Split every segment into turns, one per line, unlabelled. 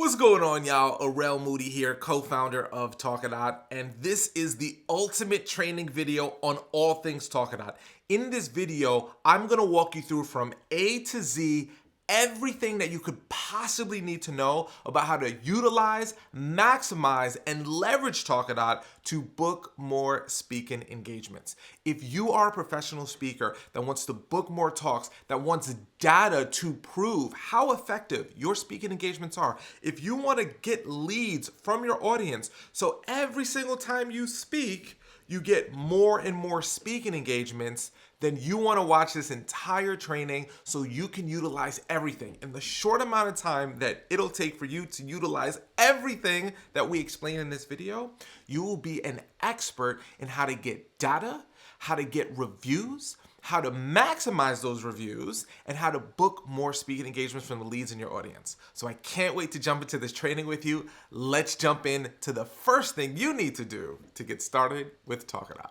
What's going on, y'all? Arel Moody here, co-founder of Talkadot, and this is the ultimate training video on all things Talkadot. In this video, I'm gonna walk you through from A to Z everything that you could possibly need to know about how to utilize, maximize, and leverage Talkadot to book more speaking engagements. If you are a professional speaker that wants to book more talks, that wants data to prove how effective your speaking engagements are, if you want to get leads from your audience, so every single time you speak, you get more and more speaking engagements, then you want to watch this entire training so you can utilize everything. In the short amount of time that it'll take for you to utilize everything that we explain in this video, you will be an expert in how to get data, how to get reviews, how to maximize those reviews, and how to book more speaking engagements from the leads in your audience. So I can't wait to jump into this training with you. Let's jump into the first thing you need to do to get started with Talkadot.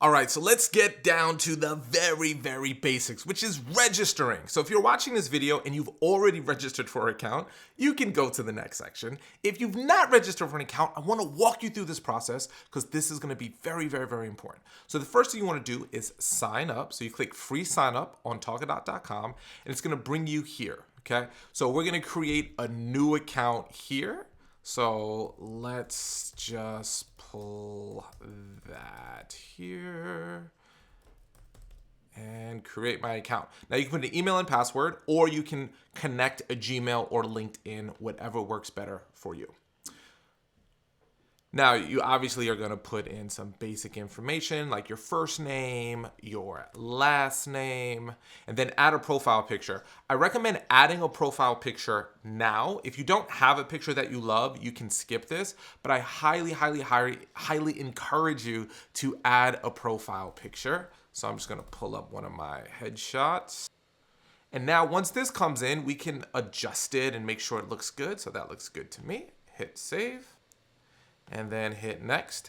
All right, so let's get down to the very basics, which is registering. So if you're watching this video and you've already registered for an account, you can go to the next section. If you've not registered for an account, I wanna walk you through this process because this is gonna be very important. So the first thing you wanna do is sign up. So you click free sign up on Talkadot.com and it's gonna bring you here, okay? So we're gonna create a new account here. So let's just pull that here and create my account. Now you can put an email and password, or you can connect a Gmail or LinkedIn, whatever works better for you. Now, you obviously are going to put in some basic information like your first name, your last name, and then add a profile picture. I recommend adding a profile picture now. If you don't have a picture that you love, you can skip this, but I highly encourage you to add a profile picture. So I'm just going to pull up one of my headshots. And now once this comes in, we can adjust it and make sure it looks good. So that looks good to me. Hit save. And then hit next.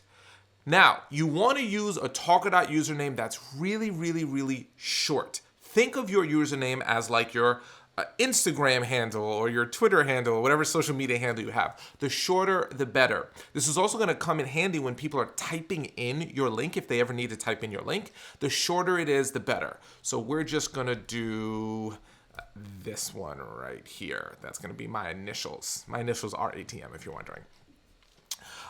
Now, you want to use a Talkadot username that's really short. Think of your username as like your Instagram handle or your Twitter handle or whatever social media handle you have. The shorter, the better. This is also going to come in handy when people are typing in your link, if they ever need to type in your link. The shorter it is, the better. So we're just going to do this one right here. That's going to be my initials. My initials are ATM if you're wondering.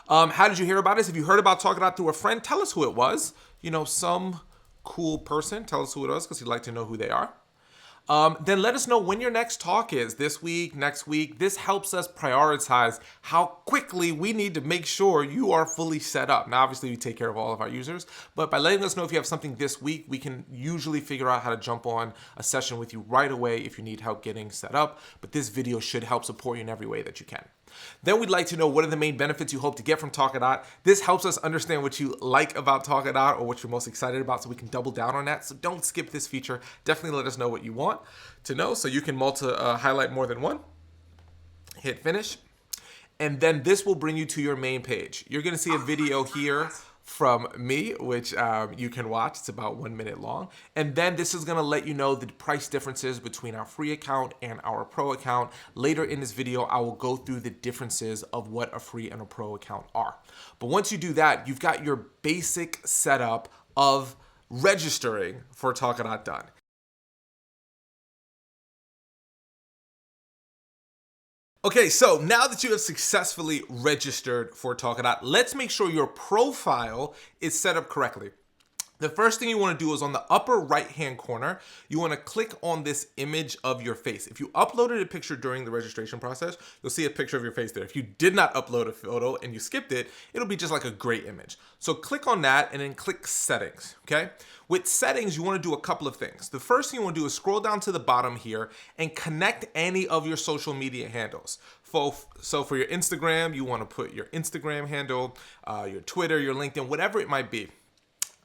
How did you hear about us? If you heard about Talkadot through a friend, tell us who it was. You know, some cool person. Tell us who it was because you'd like to know who they are. Then let us know when your next talk is, this week, next week. This helps us prioritize how quickly we need to make sure you are fully set up. Now, obviously, we take care of all of our users, but by letting us know if you have something this week, we can usually figure out how to jump on a session with you right away if you need help getting set up. But this video should help support you in every way that you can. Then we'd like to know what are the main benefits you hope to get from Talkadot. This helps us understand what you like about Talkadot or what you're most excited about so we can double down on that. So don't skip this feature. Definitely let us know what you want to know so you can highlight more than one. Hit finish. And then this will bring you to your main page. You're going to see a video here from me, which you can watch. It's about 1 minute long. And then this is gonna let you know the price differences between our free account and our pro account. Later in this video, I will go through the differences of what a free and a pro account are. But once you do that, you've got your basic setup of registering for Talkadot done. Okay, so now that you have successfully registered for Talkadot, let's make sure your profile is set up correctly. The first thing you want to do is on the upper right-hand corner, you want to click on this image of your face. If you uploaded a picture during the registration process, you'll see a picture of your face there. If you did not upload a photo and you skipped it, it'll be just like a gray image. So click on that and then click settings, okay? With settings, you want to do a couple of things. The first thing you want to do is scroll down to the bottom here and connect any of your social media handles. So for your Instagram, you want to put your Instagram handle, your Twitter, your LinkedIn, whatever it might be.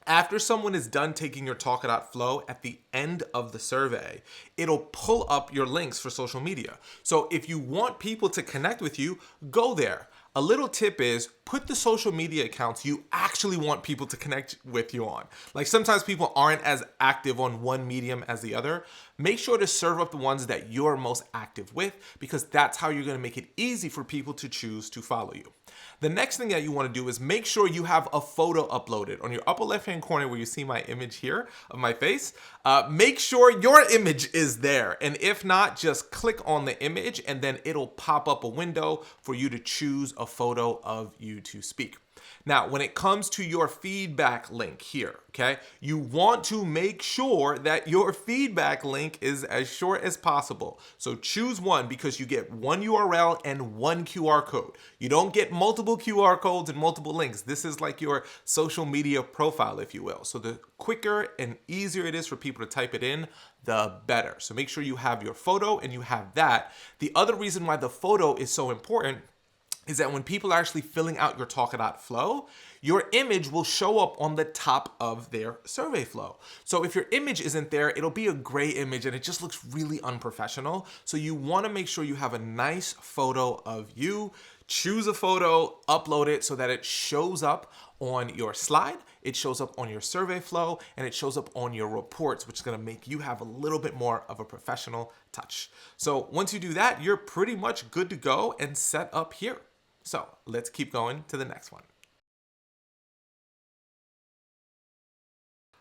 After someone is done taking your Talkadot flow, at the end of the survey, it'll pull up your links for social media. So if you want people to connect with you, go there. a little tip is put the social media accounts you actually want people to connect with you on. Like sometimes people aren't as active on one medium as the other. Make sure to serve up the ones that you're most active with, because that's how you're going to make it easy for people to choose to follow you. The next thing that you want to do is make sure you have a photo uploaded. On your upper left-hand corner where you see my image here of my face, make sure your image is there. And if not, just click on the image and then it'll pop up a window for you to choose a photo of you to speak. Now, when it comes to your feedback link here, okay, you want to make sure that your feedback link is as short as possible. So choose one, because you get one URL and one QR code. You don't get multiple QR codes and multiple links. This is like your social media profile, if you will. So the quicker and easier it is for people to type it in, the better. So make sure you have your photo and you have that. The other reason why the photo is so important is that when people are actually filling out your Talkadot flow, your image will show up on the top of their survey flow. So if your image isn't there, it'll be a gray image and it just looks really unprofessional. So you want to make sure you have a nice photo of you. Choose a photo, upload it so that it shows up on your slide, it shows up on your survey flow, and it shows up on your reports, which is going to make you have a little bit more of a professional touch. So once you do that, you're pretty much good to go and set up here. So let's keep going to the next one.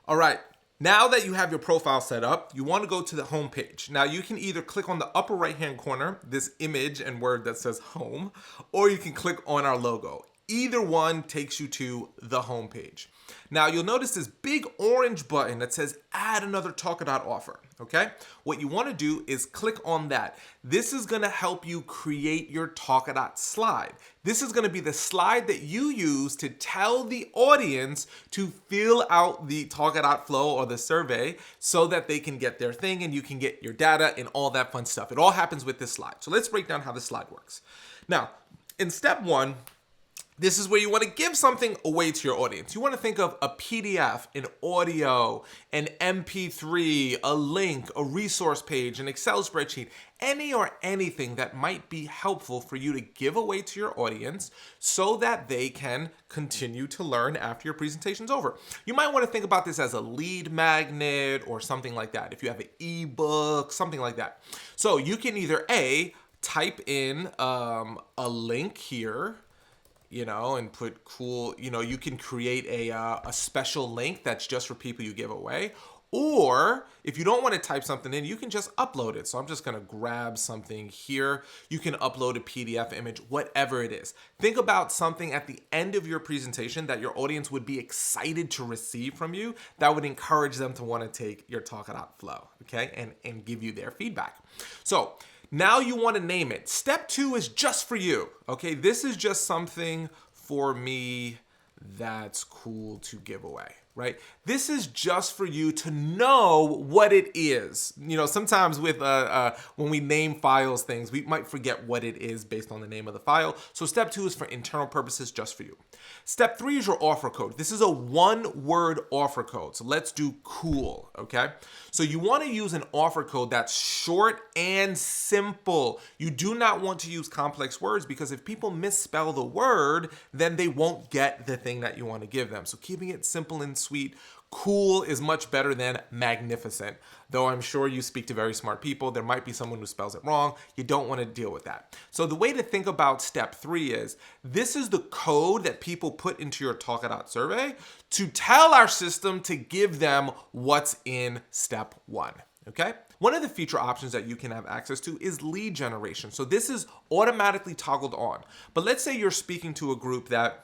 All right, now that you have your profile set up, you want to go to the home page. Now you can either click on the upper right-hand corner, this image and word that says home, or you can click on our logo. Either one takes you to the home page. Now you'll notice this big orange button that says add another Talkadot offer, okay? What you want to do is click on that. This is going to help you create your Talkadot slide. This is going to be the slide that you use to tell the audience to fill out the Talkadot flow or the survey so that they can get their thing and you can get your data and all that fun stuff. It all happens with this slide. So let's break down how this slide works. Now, in step one, this is where you want to give something away to your audience. You want to think of a PDF, an audio, an MP3, a link, a resource page, an Excel spreadsheet, any or anything that might be helpful for you to give away to your audience so that they can continue to learn after your presentation's over. You might want to think about this as a lead magnet or something like that. If you have an ebook, something like that. So you can either type in a link here, and put cool, you can create a special link that's just for people you give away. Or if you don't want to type something in, you can just upload it. So I'm just going to grab something here. You can upload a PDF image, whatever it is. Think about something at the end of your presentation that your audience would be excited to receive from you that would encourage them to want to take your Talkadot flow, okay, and give you their feedback. So now you want to name it. Step two is just for you, okay? This is just something for me that's cool to give away, right? This is just for you to know what it is. Sometimes with when we name files things, we might forget what it is based on the name of the file. So step two is for internal purposes, just for you. Step three is your offer code. This is a one-word offer code. So let's do cool, okay? So you want to use an offer code that's short and simple. You do not want to use complex words, because if people misspell the word, then they won't get the thing that you want to give them. So keeping it simple and sweet. Cool is much better than magnificent. Though I'm sure you speak to very smart people, there might be someone who spells it wrong. You don't want to deal with that. So the way to think about step three is, this is the code that people put into your Talkadot survey to tell our system to give them what's in step one, okay? One of the feature options that you can have access to is lead generation. So this is automatically toggled on. But let's say you're speaking to a group that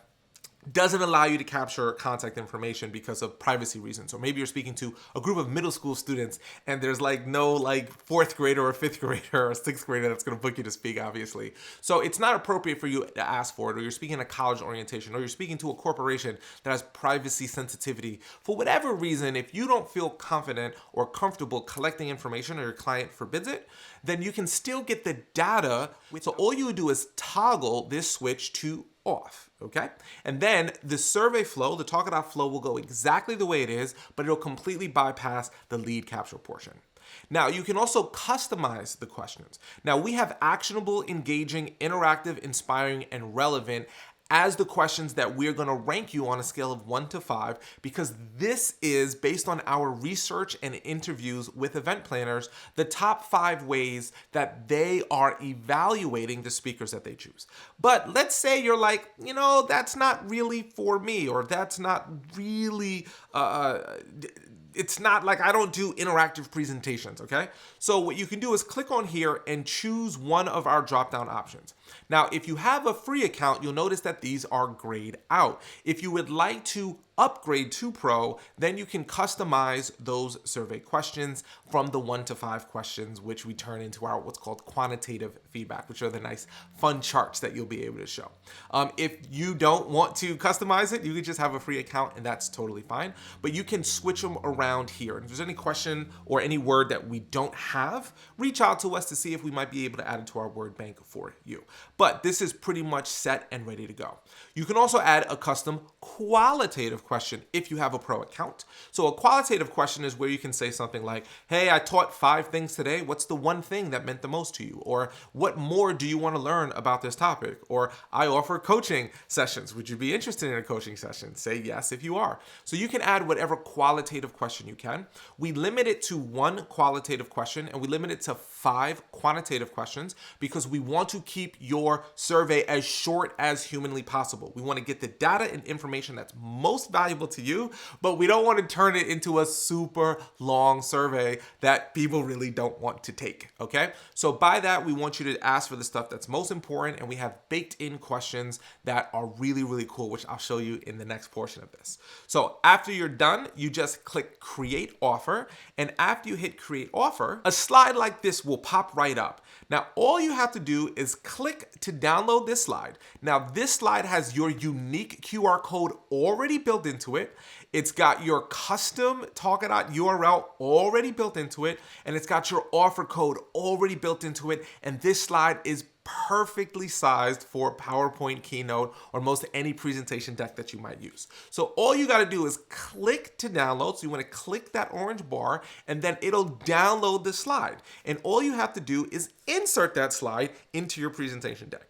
doesn't allow you to capture contact information because of privacy reasons. Or maybe you're speaking to a group of middle school students and there's no fourth grader or fifth grader or sixth grader that's going to book you to speak, obviously. So it's not appropriate for you to ask for it, or you're speaking at a college orientation, or you're speaking to a corporation that has privacy sensitivity. For whatever reason, if you don't feel confident or comfortable collecting information, or your client forbids it, then you can still get the data. So all you would do is toggle this switch to off, okay? And then the survey flow, the Talkadot flow, will go exactly the way it is, but it'll completely bypass the lead capture portion. Now, you can also customize the questions. Now, we have actionable, engaging, interactive, inspiring, and relevant as the questions that we're going to rank you on a scale of 1 to 5, because this is based on our research and interviews with event planners, the top 5 ways that they are evaluating the speakers that they choose. But let's say you're like, that's not really for me, or that's not really it's not like I don't do interactive presentations, okay? So what you can do is click on here and choose one of our drop-down options. Now, if you have a free account, you'll notice that these are grayed out. If you would like to upgrade to Pro, then you can customize those survey questions from the 1 to 5 questions, which we turn into our what's called quantitative feedback, which are the nice fun charts that you'll be able to show. If you don't want to customize it, you can just have a free account, and that's totally fine. But you can switch them around here. And if there's any question or any word that we don't have, reach out to us to see if we might be able to add it to our word bank for you. But this is pretty much set and ready to go. You can also add a custom qualitative question if you have a Pro account. So a qualitative question is where you can say something like, hey, I taught 5 things today. What's the one thing that meant the most to you? Or what more do you want to learn about this topic? Or I offer coaching sessions. Would you be interested in a coaching session? Say yes if you are. So you can add whatever qualitative question you can. We limit it to 1 qualitative question, and we limit it to 5 quantitative questions because we want to keep your survey as short as humanly possible. We want to get the data and information that's most valuable to you, but we don't want to turn it into a super long survey that people really don't want to take, okay? So by that, we want you to ask for the stuff that's most important, and we have baked in questions that are really, really cool, which I'll show you in the next portion of this. So after you're done, you just click Create Offer, and after you hit Create Offer, a slide like this will pop right up. Now, all you have to do is click to download this slide. Now, this slide has your unique QR code already built into it. It's got your custom Talkadot URL already built into it, and it's got your offer code already built into it. And this slide is perfectly sized for PowerPoint, Keynote, or most any presentation deck that you might use. So all you got to do is click to download. So you want to click that orange bar, and then it'll download the slide. And all you have to do is insert that slide into your presentation deck.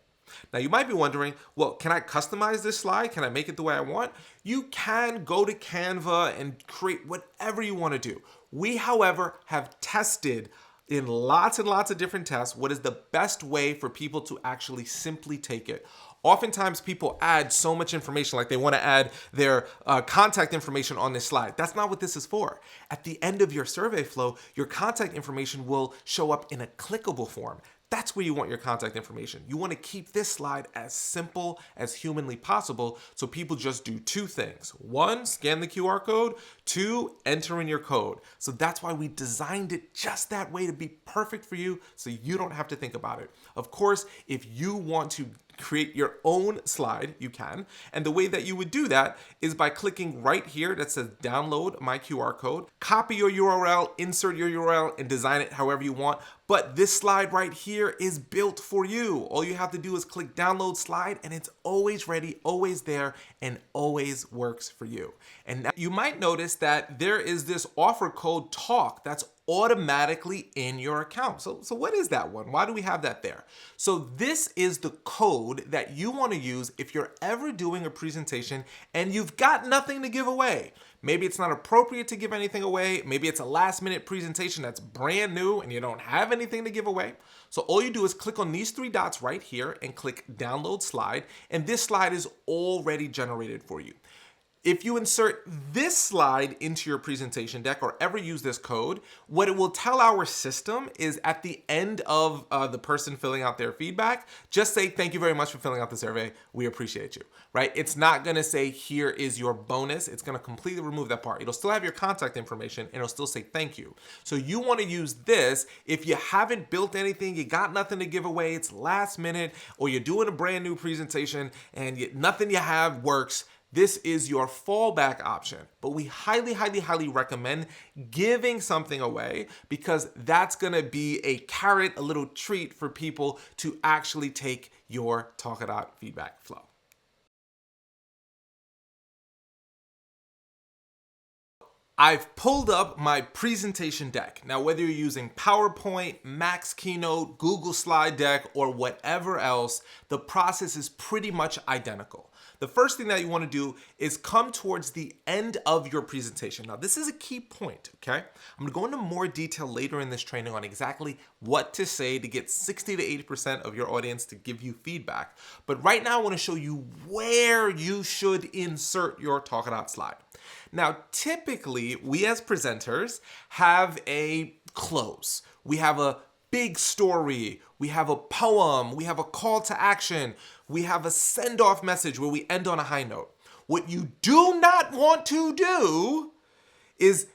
Now you might be wondering, well, can I customize this slide? Can I make it the way I want? You can go to Canva and create whatever you want to do. We, however, have tested in lots and lots of different tests what is the best way for people to actually simply take it. Oftentimes people add so much information, like they want to add their contact information on this slide. That's not what this is for. At the end of your survey flow, your contact information will show up in a clickable form. That's where you want your contact information. You want to keep this slide as simple as humanly possible so people just do 2 things. 1, scan the QR code. 2, enter in your code. So that's why we designed it just that way, to be perfect for you so you don't have to think about it. Of course, if you want to create your own slide, you can. And the way that you would do that is by clicking right here that says download my QR code, copy your URL, insert your URL, and design it however you want. But this slide right here is built for you. All you have to do is click download slide, and it's always ready, always there, and always works for you. And now you might notice that there is this offer code TALK that's automatically in your account. So what is that one? Why do we have that there? So this is the code that you want to use if you're ever doing a presentation and you've got nothing to give away. Maybe it's not appropriate to give anything away. Maybe it's a last minute presentation that's brand new and you don't have anything to give away. So all you do is click on these 3 dots right here and click download slide, and this slide is already generated for you. If you insert this slide into your presentation deck or ever use this code, what it will tell our system is at the end of the person filling out their feedback, just say, thank you very much for filling out the survey. We appreciate you, right? It's not gonna say, here is your bonus. It's gonna completely remove that part. It'll still have your contact information and it'll still say thank you. So you wanna use this if you haven't built anything, you got nothing to give away, it's last minute, or you're doing a brand new presentation and nothing you have works. This is your fallback option, but we highly, highly, highly recommend giving something away because that's gonna be a carrot, a little treat for people to actually take your Talkadot feedback flow. I've pulled up my presentation deck. Now, whether you're using PowerPoint, Max Keynote, Google Slide Deck, or whatever else, the process is pretty much identical. The first thing that you want to do is come towards the end of your presentation. Now, this is a key point, okay? I'm going to go into more detail later in this training on exactly what to say to get 60 to 80% of your audience to give you feedback. But right now, I want to show you where you should insert your Talkadot slide. Now, typically, we as presenters have a close. We have a big story. We have a poem. We have a call to action. We have a send-off message where we end on a high note. What you do not want to do is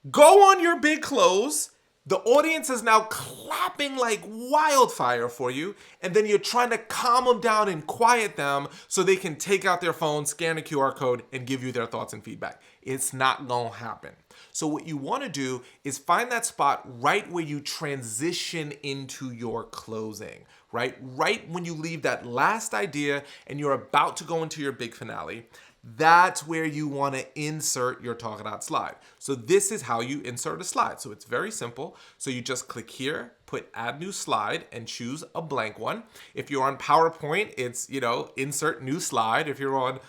go on your big close. The audience is now clapping like wildfire for you, and then you're trying to calm them down and quiet them so they can take out their phone, scan a QR code, and give you their thoughts and feedback. It's not gonna happen. So what you wanna do is find that spot right where you transition into your closing, right? Right when you leave that last idea and you're about to go into your big finale. That's where you want to insert your Talkadot slide. So this is how you insert a slide. So it's very simple. So you just click here, put add new slide, and choose a blank one. If you're on PowerPoint, it's, insert new slide. If you're on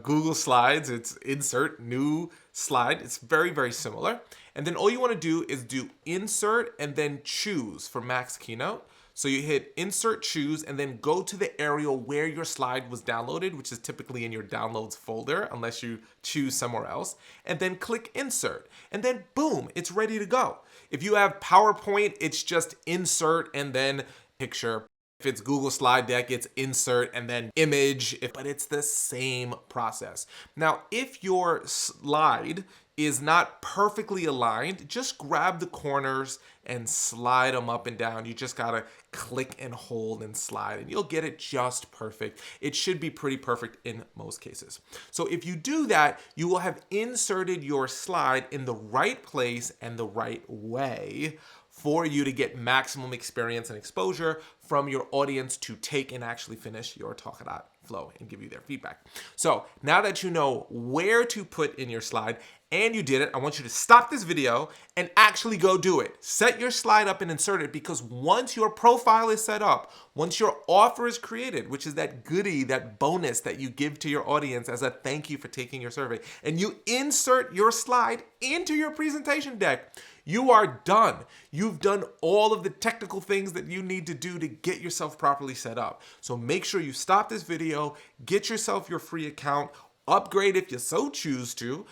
Google Slides, it's insert new slide. It's very, very similar. And then all you want to do is do insert and then choose for Max Keynote. So you hit insert, choose, and then go to the area where your slide was downloaded, which is typically in your downloads folder, unless you choose somewhere else, and then click insert. And then boom, it's ready to go. If you have PowerPoint, it's just insert and then picture. If it's Google Slide Deck, it's insert and then image, but it's the same process. Now, if your slide is not perfectly aligned, just grab the corners and slide them up and down. You just gotta click and hold and slide and you'll get it just perfect. It should be pretty perfect in most cases. So if you do that, you will have inserted your slide in the right place and the right way for you to get maximum experience and exposure from your audience to take and actually finish your Talkadot flow and give you their feedback. So now that you know where to put in your slide and you did it, I want you to stop this video and actually go do it. Set your slide up and insert it, because once your profile is set up, once your offer is created, which is that goodie, that bonus that you give to your audience as a thank you for taking your survey, and you insert your slide into your presentation deck, you are done. You've done all of the technical things that you need to do to get yourself properly set up. So make sure you stop this video, get yourself your free account, upgrade if you so choose to,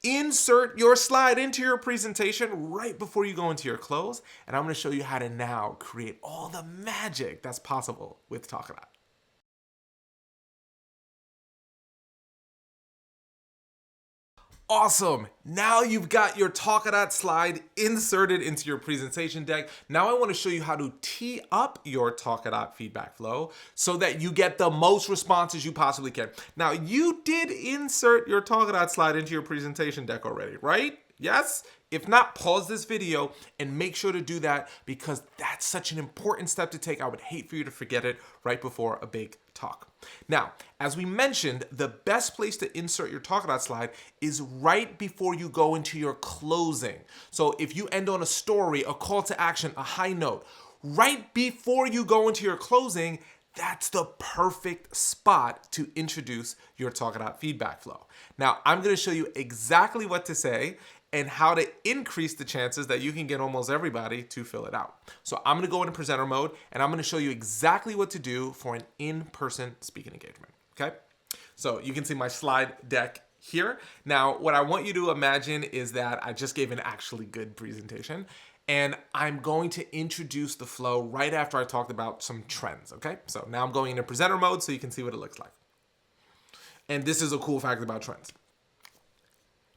insert your slide into your presentation right before you go into your close, and I'm going to show you how to now create all the magic that's possible with Talkadot. Awesome. Now you've got your Talkadot slide inserted into your presentation deck. Now I want to show you how to tee up your Talkadot feedback flow so that you get the most responses you possibly can. Now, you did insert your Talkadot slide into your presentation deck already, right? Yes? If not, pause this video and make sure to do that, because that's such an important step to take. I would hate for you to forget it right before a big talk. Now, as we mentioned, the best place to insert your Talkadot slide is right before you go into your closing. So if you end on a story, a call to action, a high note, right before you go into your closing, that's the perfect spot to introduce your Talkadot feedback flow. Now, I'm going to show you exactly what to say and how to increase the chances that you can get almost everybody to fill it out. So I'm going to go into presenter mode, and I'm going to show you exactly what to do for an in-person speaking engagement, okay? So you can see my slide deck here. Now, what I want you to imagine is that I just gave an actually good presentation, and I'm going to introduce the flow right after I talked about some trends, okay? So now I'm going into presenter mode so you can see what it looks like. And this is a cool fact about trends.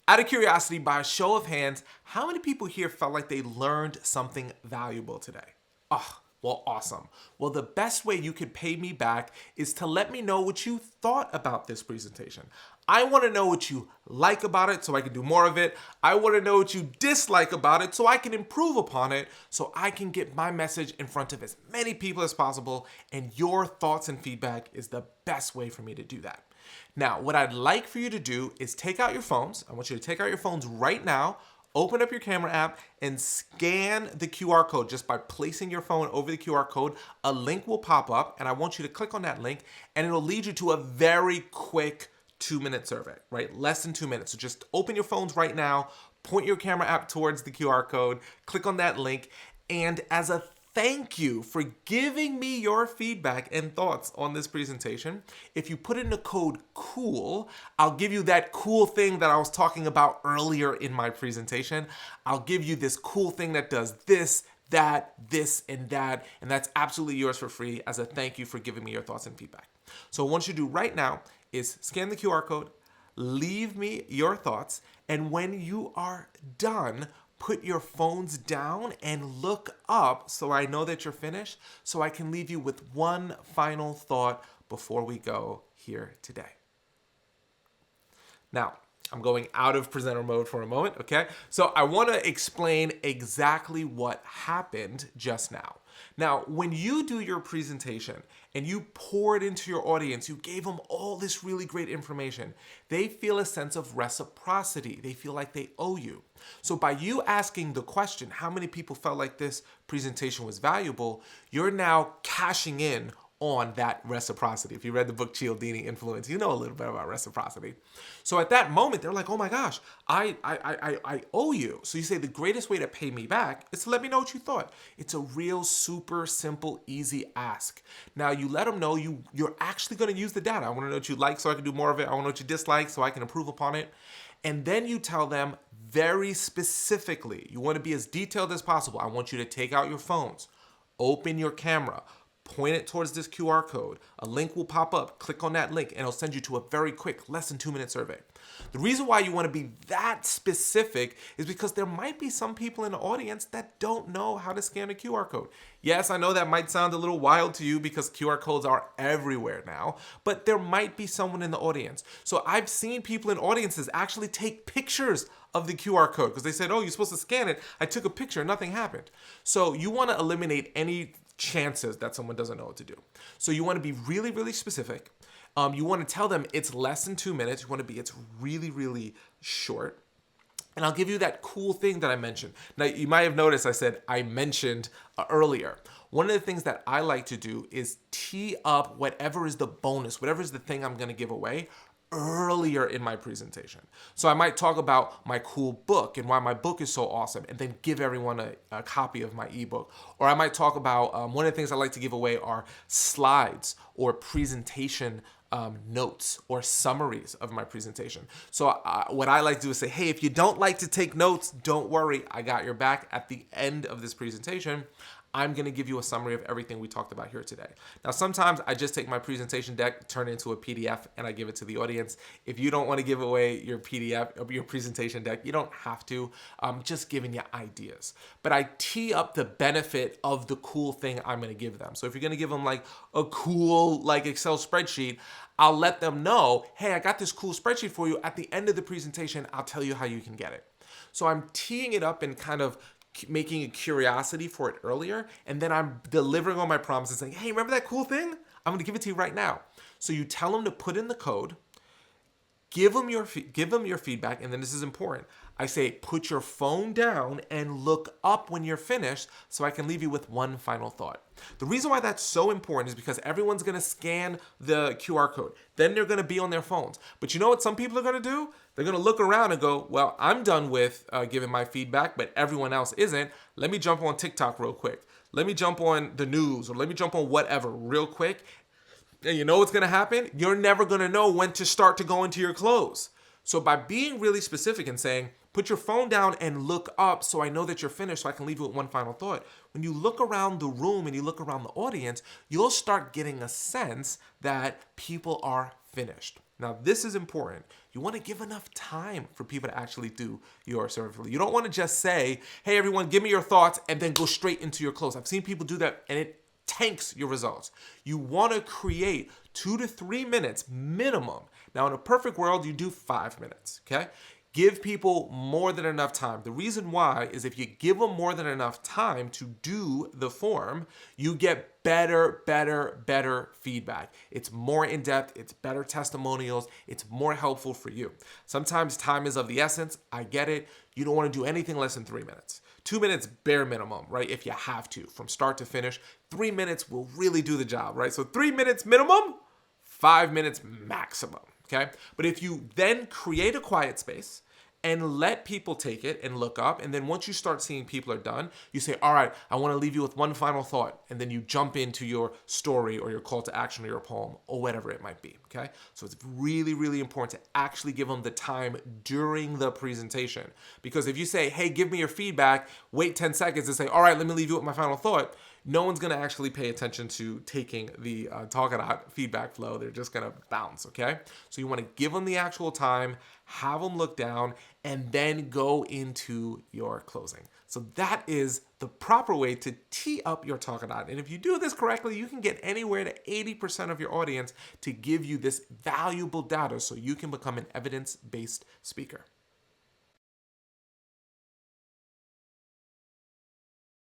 Out of curiosity, by a show of hands, how many people here felt like they learned something valuable today? Oh, Well, awesome. Well, the best way you could pay me back is to let me know what you thought about this presentation. I want to know what you like about it so I can do more of it. I want to know what you dislike about it so I can improve upon it, so I can get my message in front of as many people as possible. And your thoughts and feedback is the best way for me to do that. Now, what I'd like for you to do is take out your phones. I want you to take out your phones right now. Open up your camera app and scan the QR code just by placing your phone over the QR code. A link will pop up, and I want you to click on that link, and it'll lead you to a very quick 2-minute survey, right? Less than 2 minutes. So just open your phones right now, point your camera app towards the QR code, click on that link, and as a thank you for giving me your feedback and thoughts on this presentation, if you put in the code COOL, I'll give you that cool thing that I was talking about earlier in my presentation. I'll give you this cool thing that does this, that, this, and that, and that's absolutely yours for free as a thank you for giving me your thoughts and feedback. So what you do right now is scan the QR code, leave me your thoughts, and when you are done, put your phones down and look up so I know that you're finished, so I can leave you with one final thought before we go here today. Now, I'm going out of presenter mode for a moment, okay? So I want to explain exactly what happened just now. Now, when you do your presentation and you pour it into your audience, you gave them all this really great information, they feel a sense of reciprocity. They feel like they owe you. So by you asking the question, how many people felt like this presentation was valuable, you're now cashing in on that reciprocity. If you read the book Cialdini Influence, you know a little bit about reciprocity. So at that moment, they're like, oh my gosh, I owe you. So you say the greatest way to pay me back is to let me know what you thought. It's a real super simple, easy ask. Now you let them know you're actually gonna use the data. I wanna know what you like so I can do more of it. I wanna know what you dislike so I can improve upon it. And then you tell them very specifically, you wanna be as detailed as possible. I want you to take out your phones, open your camera, point it towards this QR code. A link will pop up. Click on that link and it'll send you to a very quick, less than 2-minute survey. The reason why you want to be that specific is because there might be some people in the audience that don't know how to scan a QR code. Yes, I know that might sound a little wild to you because QR codes are everywhere now, but there might be someone in the audience. So I've seen people in audiences actually take pictures of the QR code because they said, oh, you're supposed to scan it. I took a picture, nothing happened. So you want to eliminate any chances that someone doesn't know what to do. So you want to be really, really specific. You want to tell them it's less than 2 minutes. You want to be, it's really, really short. And I'll give you that cool thing that I mentioned. Now, you might have noticed I said I mentioned earlier. One of the things that I like to do is tee up whatever is the bonus, whatever is the thing I'm going to give away earlier in my presentation. So I might talk about my cool book and why my book is so awesome and then give everyone a copy of my ebook. Or I might talk about one of the things I like to give away are slides or presentation notes or summaries of my presentation. So what I like to do is say, hey, if you don't like to take notes, don't worry, I got your back. At the end of this presentation, I'm going to give you a summary of everything we talked about here today. Now, sometimes I just take my presentation deck, turn it into a PDF, and I give it to the audience. If you don't want to give away your PDF or your presentation deck, you don't have to. I'm just giving you ideas. But I tee up the benefit of the cool thing I'm going to give them. So if you're going to give them like a cool like Excel spreadsheet, I'll let them know, hey, I got this cool spreadsheet for you. At the end of the presentation, I'll tell you how you can get it. So I'm teeing it up and kind of making a curiosity for it earlier, and then I'm delivering on my promise and saying, hey, remember that cool thing? I'm gonna give it to you right now. So you tell them to put in the code, give them your feedback, and then this is important. I say, put your phone down and look up when you're finished so I can leave you with one final thought. The reason why that's so important is because everyone's gonna scan the QR code. Then they're gonna be on their phones. But you know what some people are gonna do? They're gonna look around and go, well, I'm done with giving my feedback, but everyone else isn't. Let me jump on TikTok real quick. Let me jump on the news, or let me jump on whatever real quick. And you know what's gonna happen? You're never gonna know when to start to go into your close. So by being really specific and saying, put your phone down and look up so I know that you're finished so I can leave you with one final thought. When you look around the room and you look around the audience, you'll start getting a sense that people are finished. Now, this is important. you want to give enough time for people to actually do your survey flow. You don't want to just say, hey, everyone, give me your thoughts, and then go straight into your close. I've seen people do that, and it tanks your results. You want to create 2 to 3 minutes minimum. Now, in a perfect world, you do 5 minutes, okay? Give people more than enough time. The reason why is if you give them more than enough time to do the form, you get better feedback. It's more in-depth, it's better testimonials, it's more helpful for you. Sometimes time is of the essence. I get it. You don't want to do anything less than 3 minutes. 2 minutes bare minimum, right? If you have to, from start to finish. 3 minutes will really do the job, right? So 3 minutes minimum, 5 minutes maximum. Okay. But if you then create a quiet space and let people take it and look up, and then once you start seeing people are done, you say, all right, I want to leave you with one final thought. And then you jump into your story or your call to action or your poem or whatever it might be. Okay. So it's really important to actually give them the time during the presentation. Because if you say, hey, give me your feedback, wait 10 seconds and say, all right, let me leave you with my final thought, no one's going to actually pay attention to taking the Talkadot feedback flow. They're just going to bounce, okay? So you want to give them the actual time, have them look down, and then go into your closing. So that is the proper way to tee up your Talkadot. And if you do this correctly, you can get anywhere to 80% of your audience to give you this valuable data so you can become an evidence-based speaker.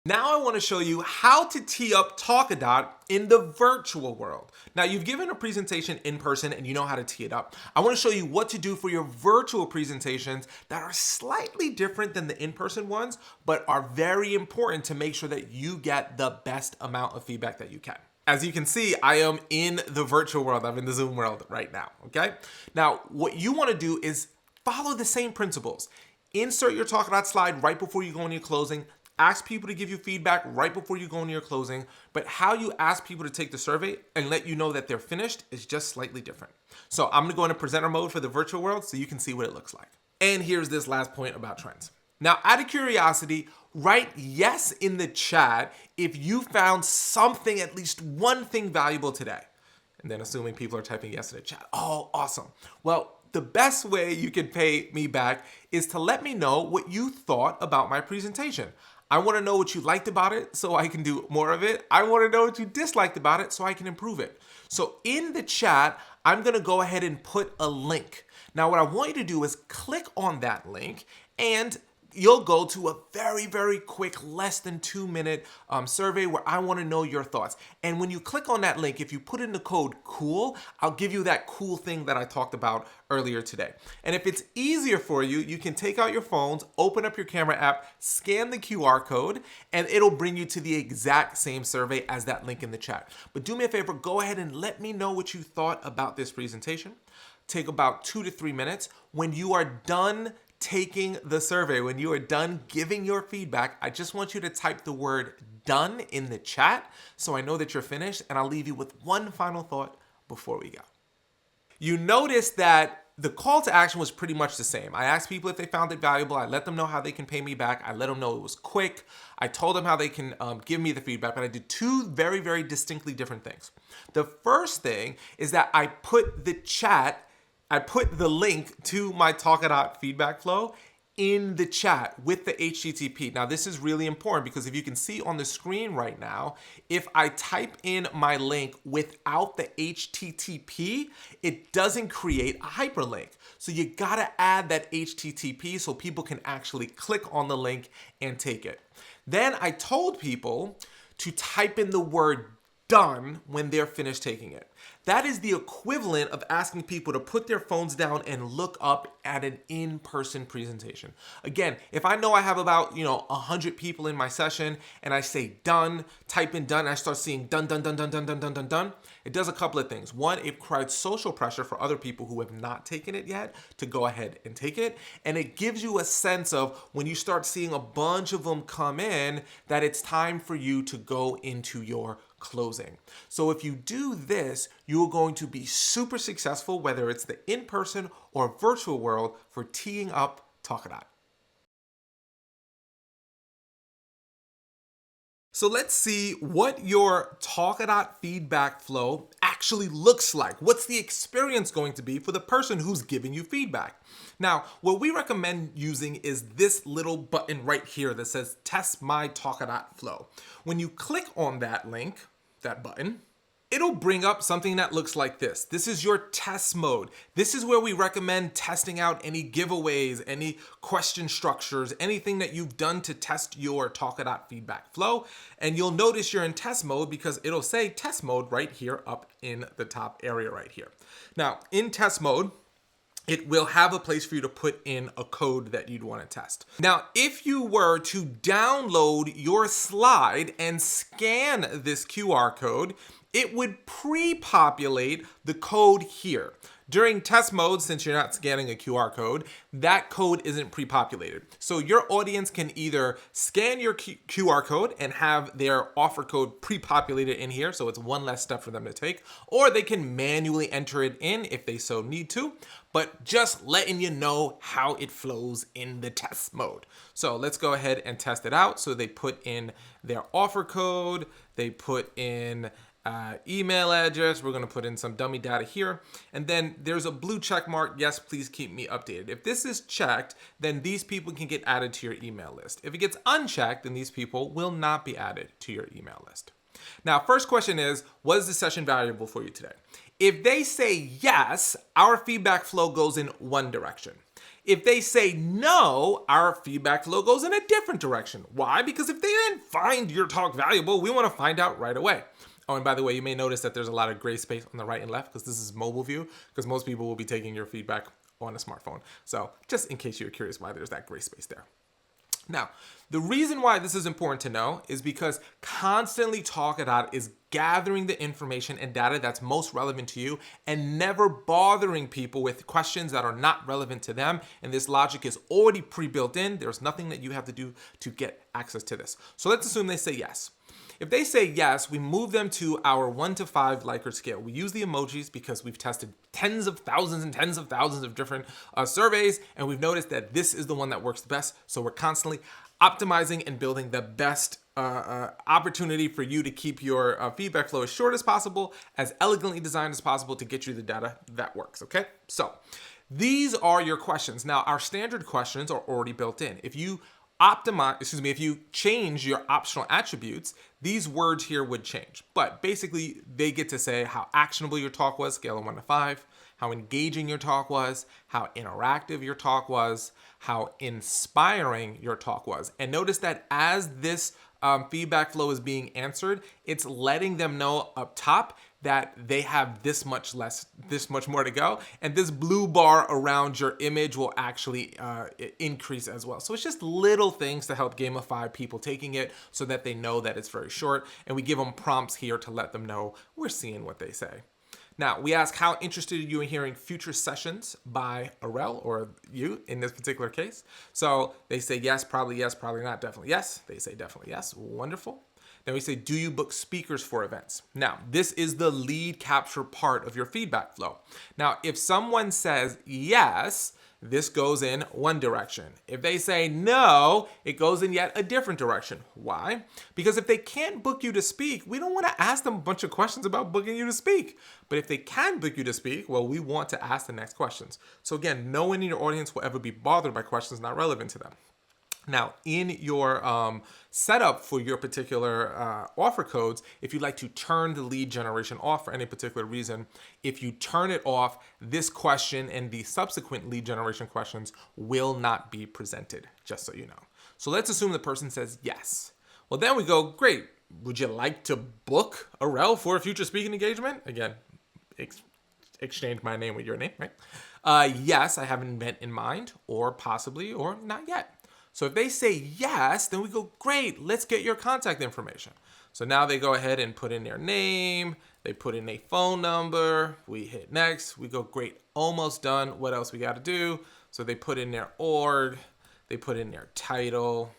Now I want to show you how to tee up Talkadot in the virtual world. Now you've given a presentation in person and you know how to tee it up. I want to show you what to do for your virtual presentations that are slightly different than the in-person ones, but are very important to make sure that you get the best amount of feedback that you can. As you can see, I am in the virtual world. I'm in the Zoom world right now, okay? Now, what you want to do is follow the same principles. Insert your Talkadot slide right before you go into your closing. Ask people to give you feedback right before you go into your closing, but how you ask people to take the survey and let you know that they're finished is just slightly different. So I'm gonna go into presenter mode for the virtual world so you can see what it looks like. And here's this last point about trends. Now, out of curiosity, write yes in the chat if you found something, at least one thing valuable today. And then assuming people are typing yes in the chat. Oh, awesome. Well, the best way you can pay me back is to let me know what you thought about my presentation. I want to know what you liked about it so I can do more of it. I want to know what you disliked about it so I can improve it. So in the chat, I'm going to go ahead and put a link. Now, what I want you to do is click on that link and you'll go to a very quick, less than 2-minute survey where I want to know your thoughts. And when you click on that link, if you put in the code COOL, I'll give you that cool thing that I talked about earlier today. And if it's easier for you, you can take out your phones, open up your camera app, scan the QR code, and it'll bring you to the exact same survey as that link in the chat. But do me a favor, go ahead and let me know what you thought about this presentation. Take about 2 to 3 minutes. When you are done taking the survey, when you are done giving your feedback, I just want you to type the word done in the chat so I know that you're finished, and I'll leave you with one final thought before we go. You notice that the call to action was pretty much the same. I asked people if they found it valuable. I let them know how they can pay me back. I let them know it was quick. I told them how they can give me the feedback, but I did two very distinctly different things. The first thing is that I put the link to my Talkadot feedback flow in the chat with the HTTP. Now, this is really important because if you can see on the screen right now, if I type in my link without the HTTP, it doesn't create a hyperlink. So you gotta add that HTTP so people can actually click on the link and take it. Then I told people to type in the word done when they're finished taking it. That is the equivalent of asking people to put their phones down and look up at an in-person presentation. Again, if I know I have about 100 people in my session and I say done, type in done, and I start seeing done, it does a couple of things. One, it creates social pressure for other people who have not taken it yet to go ahead and take it. And it gives you a sense of when you start seeing a bunch of them come in that it's time for you to go into your closing. So if you do this, you're going to be super successful, whether it's the in-person or virtual world, for teeing up Talkadot. So let's see what your Talkadot feedback flow actually actually looks like. What's the experience going to be for the person who's giving you feedback? Now, what we recommend using is this little button right here that says Test My Talkadot Flow. When you click on that link, that button, it'll bring up something that looks like this. This is your test mode. This is where we recommend testing out any giveaways, any question structures, anything that you've done to test your Talkadot feedback flow. And you'll notice you're in test mode because it'll say test mode right here up in the top area right here. Now, in test mode, it will have a place for you to put in a code that you'd want to test. Now, if you were to download your slide and scan this QR code, it would pre-populate the code here. During test mode, since you're not scanning a QR code, that code isn't pre-populated. So your audience can either scan your QR code and have their offer code pre-populated in here, so it's one less step for them to take, or they can manually enter it in if they so need to, but just letting you know how it flows in the test mode. So let's go ahead and test it out. So they put in their offer code, they put in email address. We're going to put in some dummy data here. And then there's a blue check mark. Yes, please keep me updated. If this is checked, then these people can get added to your email list. If it gets unchecked, then these people will not be added to your email list. Now, first question is, was the session valuable for you today? If they say yes, our feedback flow goes in one direction. If they say no, our feedback flow goes in a different direction. Why? Because if they didn't find your talk valuable, we want to find out right away. Oh, and by the way, you may notice that there's a lot of gray space on the right and left because this is mobile view, because most people will be taking your feedback on a smartphone. So just in case you're curious why there's that gray space there. Now, the reason why this is important to know is because constantly Talkadot is gathering the information and data that's most relevant to you and never bothering people with questions that are not relevant to them. And this logic is already pre-built in. There's nothing that you have to do to get access to this. So let's assume they say yes. If they say yes, we move them to our 1 to 5 Likert scale. We use the emojis because we've tested tens of thousands and tens of thousands of different surveys, and we've noticed that this is the one that works the best. So we're constantly optimizing and building the best opportunity for you to keep your feedback flow as short as possible, as elegantly designed as possible to get you the data that works, okay? So these are your questions. Now, our standard questions are already built in. If you if you change your optional attributes, these words here would change. But basically, they get to say how actionable your talk was, scale of 1 to 5, how engaging your talk was, how interactive your talk was, how inspiring your talk was. And notice that as this feedback flow is being answered, it's letting them know up top that they have this much more to go. And this blue bar around your image will actually increase as well. So it's just little things to help gamify people taking it so that they know that it's very short. And we give them prompts here to let them know we're seeing what they say. Now, we ask how interested are you in hearing future sessions by Arel, or you in this particular case. So they say yes, probably not, definitely yes. They say definitely yes. Wonderful. Then we say, do you book speakers for events? Now, this is the lead capture part of your feedback flow. Now, if someone says yes, this goes in one direction. If they say no, it goes in yet a different direction. Why? Because if they can't book you to speak, we don't want to ask them a bunch of questions about booking you to speak. But if they can book you to speak, well, we want to ask the next questions. So again, no one in your audience will ever be bothered by questions not relevant to them. Now, in your setup for your particular offer codes, if you'd like to turn the lead generation off for any particular reason, if you turn it off, this question and the subsequent lead generation questions will not be presented, just so you know. So let's assume the person says yes. Well, then we go, great. Would you like to book Arel for a future speaking engagement? Again, exchange my name with your name, right? Yes, I have an event in mind, or possibly, or not yet. So if they say yes, then we go, great, let's get your contact information. So now they go ahead and put in their name, they put in a phone number, we hit next, we go, great, almost done. What else we got to do? So they put in their org, they put in their title,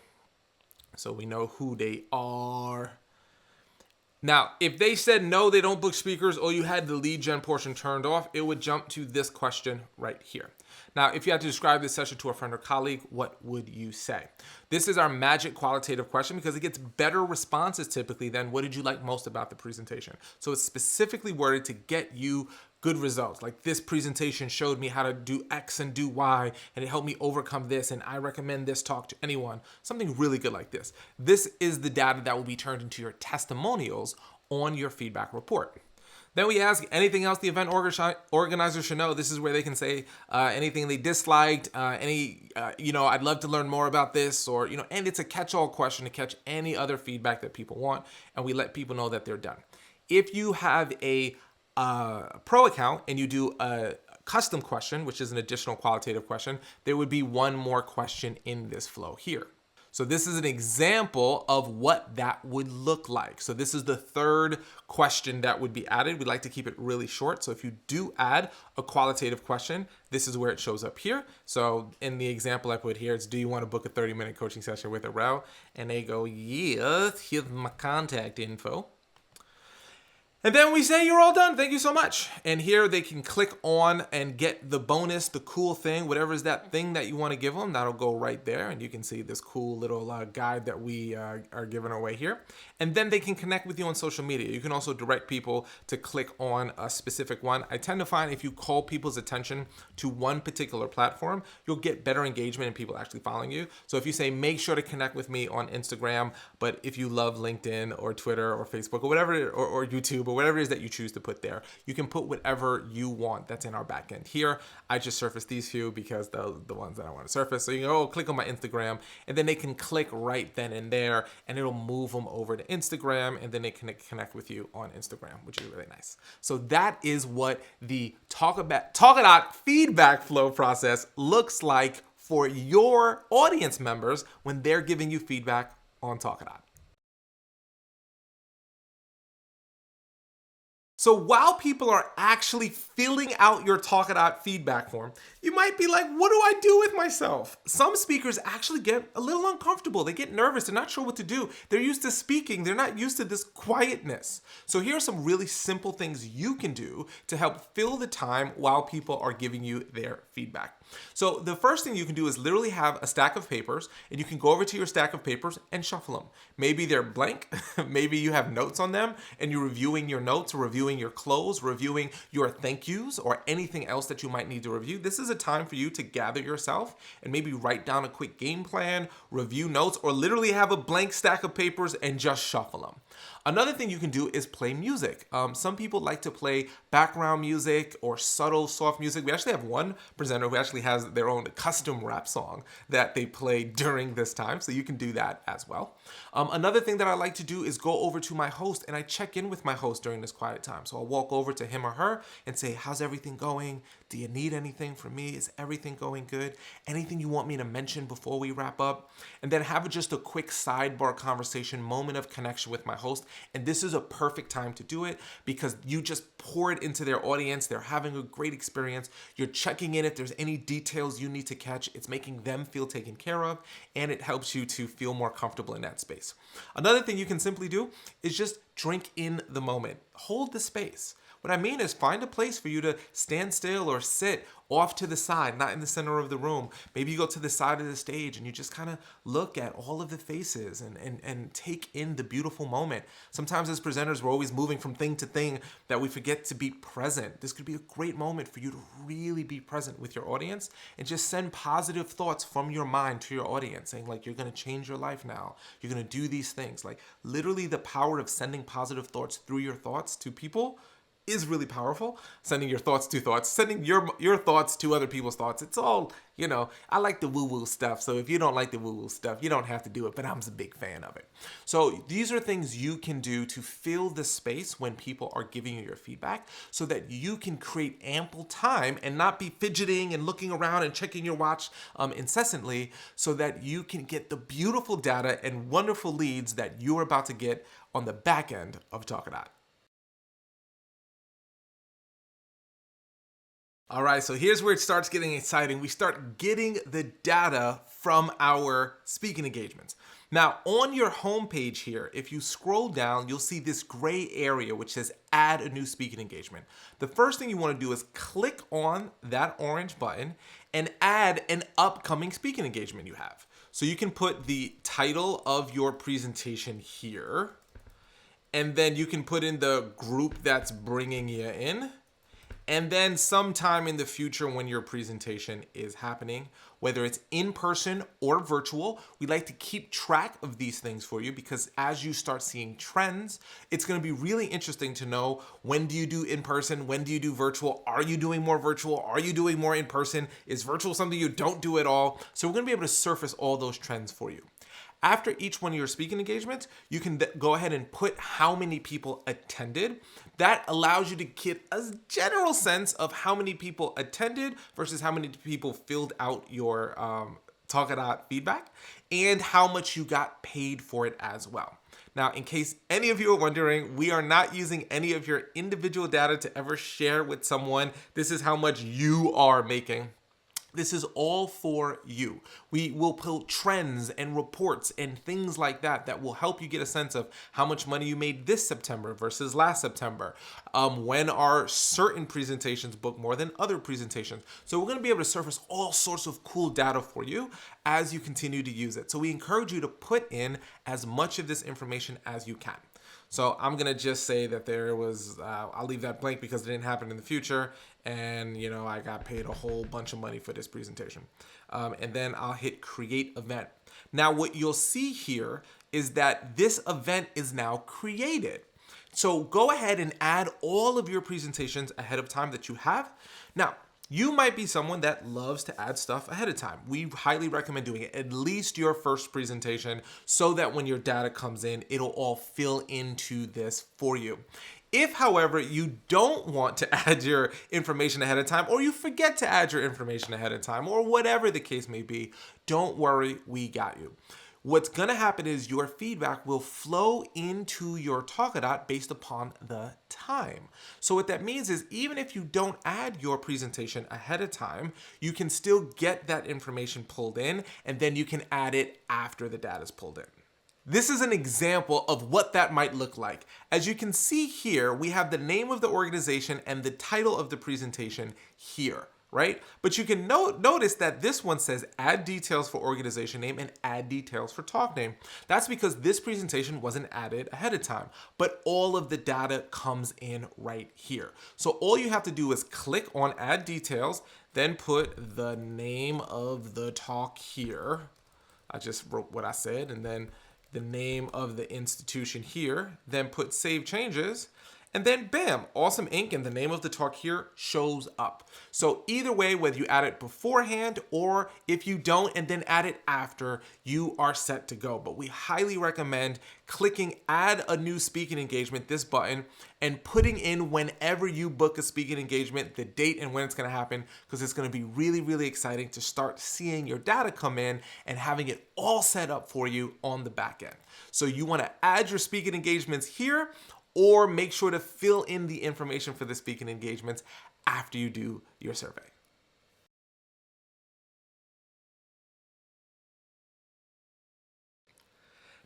so we know who they are. Now, if they said no, they don't book speakers, or you had the lead gen portion turned off, it would jump to this question right here. Now, if you had to describe this session to a friend or colleague, what would you say? This is our magic qualitative question because it gets better responses typically than what did you like most about the presentation. So it's specifically worded to get you good results. Like, this presentation showed me how to do X and do Y, and it helped me overcome this, and I recommend this talk to anyone. Something really good like this. This is the data that will be turned into your testimonials on your feedback report. Then we ask anything else the event organizer should know. This is where they can say anything they disliked, I'd love to learn more about this, or, and it's a catch-all question to catch any other feedback that people want, and we let people know that they're done. If you have a pro account and you do a custom question, which is an additional qualitative question, there would be one more question in this flow here. So this is an example of what that would look like. So this is the third question that would be added. We like to keep it really short. So if you do add a qualitative question, this is where it shows up here. So in the example I put here, it's, do you want to book a 30-minute coaching session with Arel? And they go, yes, here's my contact info. And then we say, you're all done. Thank you so much. And here they can click on and get the bonus, the cool thing, whatever is that thing that you want to give them. That'll go right there. And you can see this cool little guide that we are giving away here. And then they can connect with you on social media. You can also direct people to click on a specific one. I tend to find if you call people's attention to one particular platform, you'll get better engagement and people actually following you. So if you say, make sure to connect with me on Instagram, but if you love LinkedIn or Twitter or Facebook or whatever, or YouTube or whatever it is that you choose to put there, you can put whatever you want that's in our backend here. I just surfaced these few because the ones that I want to surface. So you can go click on my Instagram, and then they can click right then and there, and it'll move them over to Instagram, and then they can connect with you on Instagram, which is really nice. So that is what the Talkadot feedback flow process looks like for your audience members when they're giving you feedback on Talkadot. So while people are actually filling out your Talkadot feedback form, you might be like, what do I do with myself? Some speakers actually get a little uncomfortable. They get nervous. They're not sure what to do. They're used to speaking. They're not used to this quietness. So here are some really simple things you can do to help fill the time while people are giving you their feedback. So the first thing you can do is literally have a stack of papers, and you can go over to your stack of papers and shuffle them. Maybe they're blank. Maybe you have notes on them and you're reviewing your notes, or reviewing your close, reviewing your thank yous, or anything else that you might need to review. This is a time for you to gather yourself and maybe write down a quick game plan, review notes, or literally have a blank stack of papers and just shuffle them. Another thing you can do is play music. Some people like to play background music or subtle, soft music. We actually have one presenter who actually has their own custom rap song that they play during this time, so you can do that as well. Another thing that I like to do is go over to my host, and I check in with my host during this quiet time. So I'll walk over to him or her and say, how's everything going? Do you need anything from me? Is everything going good? Anything you want me to mention before we wrap up? And then have just a quick sidebar conversation, moment of connection with my host. And this is a perfect time to do it because you just pour it into their audience. They're having a great experience. You're checking in if there's any details you need to catch. It's making them feel taken care of, and it helps you to feel more comfortable in that space. Another thing you can simply do is just drink in the moment. Hold the space. What I mean is find a place for you to stand still or sit off to the side, not in the center of the room. Maybe you go to the side of the stage and you just kind of look at all of the faces and take in the beautiful moment. Sometimes as presenters, we're always moving from thing to thing that we forget to be present. This could be a great moment for you to really be present with your audience and just send positive thoughts from your mind to your audience, saying like, you're going to change your life now. You're going to do these things. Like literally the power of sending positive thoughts through your thoughts to people is really powerful. Sending your thoughts to thoughts, sending your thoughts to other people's thoughts. It's all, I like the woo-woo stuff. So if you don't like the woo-woo stuff, you don't have to do it, but I'm a big fan of it. So these are things you can do to fill the space when people are giving you your feedback so that you can create ample time and not be fidgeting and looking around and checking your watch incessantly, so that you can get the beautiful data and wonderful leads that you're about to get on the back end of Talkadot. All right, so here's where it starts getting exciting. We start getting the data from our speaking engagements. Now, on your homepage here, if you scroll down, you'll see this gray area which says add a new speaking engagement. The first thing you want to do is click on that orange button and add an upcoming speaking engagement you have. So you can put the title of your presentation here, and then you can put in the group that's bringing you in. And then sometime in the future when your presentation is happening, whether it's in person or virtual, we like to keep track of these things for you, because as you start seeing trends, it's going to be really interesting to know, when do you do in person? When do you do virtual? Are you doing more virtual? Are you doing more in person? Is virtual something you don't do at all? So we're going to be able to surface all those trends for you. After each one of your speaking engagements, you can go ahead and put how many people attended. That allows you to get a general sense of how many people attended versus how many people filled out your Talkadot feedback, and how much you got paid for it as well. Now, in case any of you are wondering, we are not using any of your individual data to ever share with someone. This is how much you are making. This is all for you. We will put trends and reports and things like that that will help you get a sense of how much money you made this September versus last September. When are certain presentations booked more than other presentations? So we're going to be able to surface all sorts of cool data for you as you continue to use it. So we encourage you to put in as much of this information as you can. So I'm going to just say that there was, I'll leave that blank because it didn't happen in the future. And, I got paid a whole bunch of money for this presentation. And then I'll hit create event. Now, what you'll see here is that this event is now created. So go ahead and add all of your presentations ahead of time that you have. Now, you might be someone that loves to add stuff ahead of time. We highly recommend doing it at least your first presentation, so that when your data comes in, it'll all fill into this for you. If, however, you don't want to add your information ahead of time, or you forget to add your information ahead of time, or whatever the case may be, don't worry, we got you. What's going to happen is your feedback will flow into your Talkadot based upon the time. So what that means is, even if you don't add your presentation ahead of time, you can still get that information pulled in, and then you can add it after the data is pulled in. This is an example of what that might look like. As you can see here, we have the name of the organization and the title of the presentation here, right? But you can notice that this one says add details for organization name and add details for talk name. That's because this presentation wasn't added ahead of time, but all of the data comes in right here. So all you have to do is click on add details, then put the name of the talk here. I just wrote what I said, and then the name of the institution here, then put save changes, and then bam, Awesome Inc. and the name of the talk here shows up. So either way, whether you add it beforehand or if you don't and then add it after, you are set to go. But we highly recommend clicking add a new speaking engagement, this button, and putting in whenever you book a speaking engagement, the date and when it's going to happen, because it's going to be really, really exciting to start seeing your data come in and having it all set up for you on the back end. So you want to add your speaking engagements here, or make sure to fill in the information for the speaking engagements after you do your survey.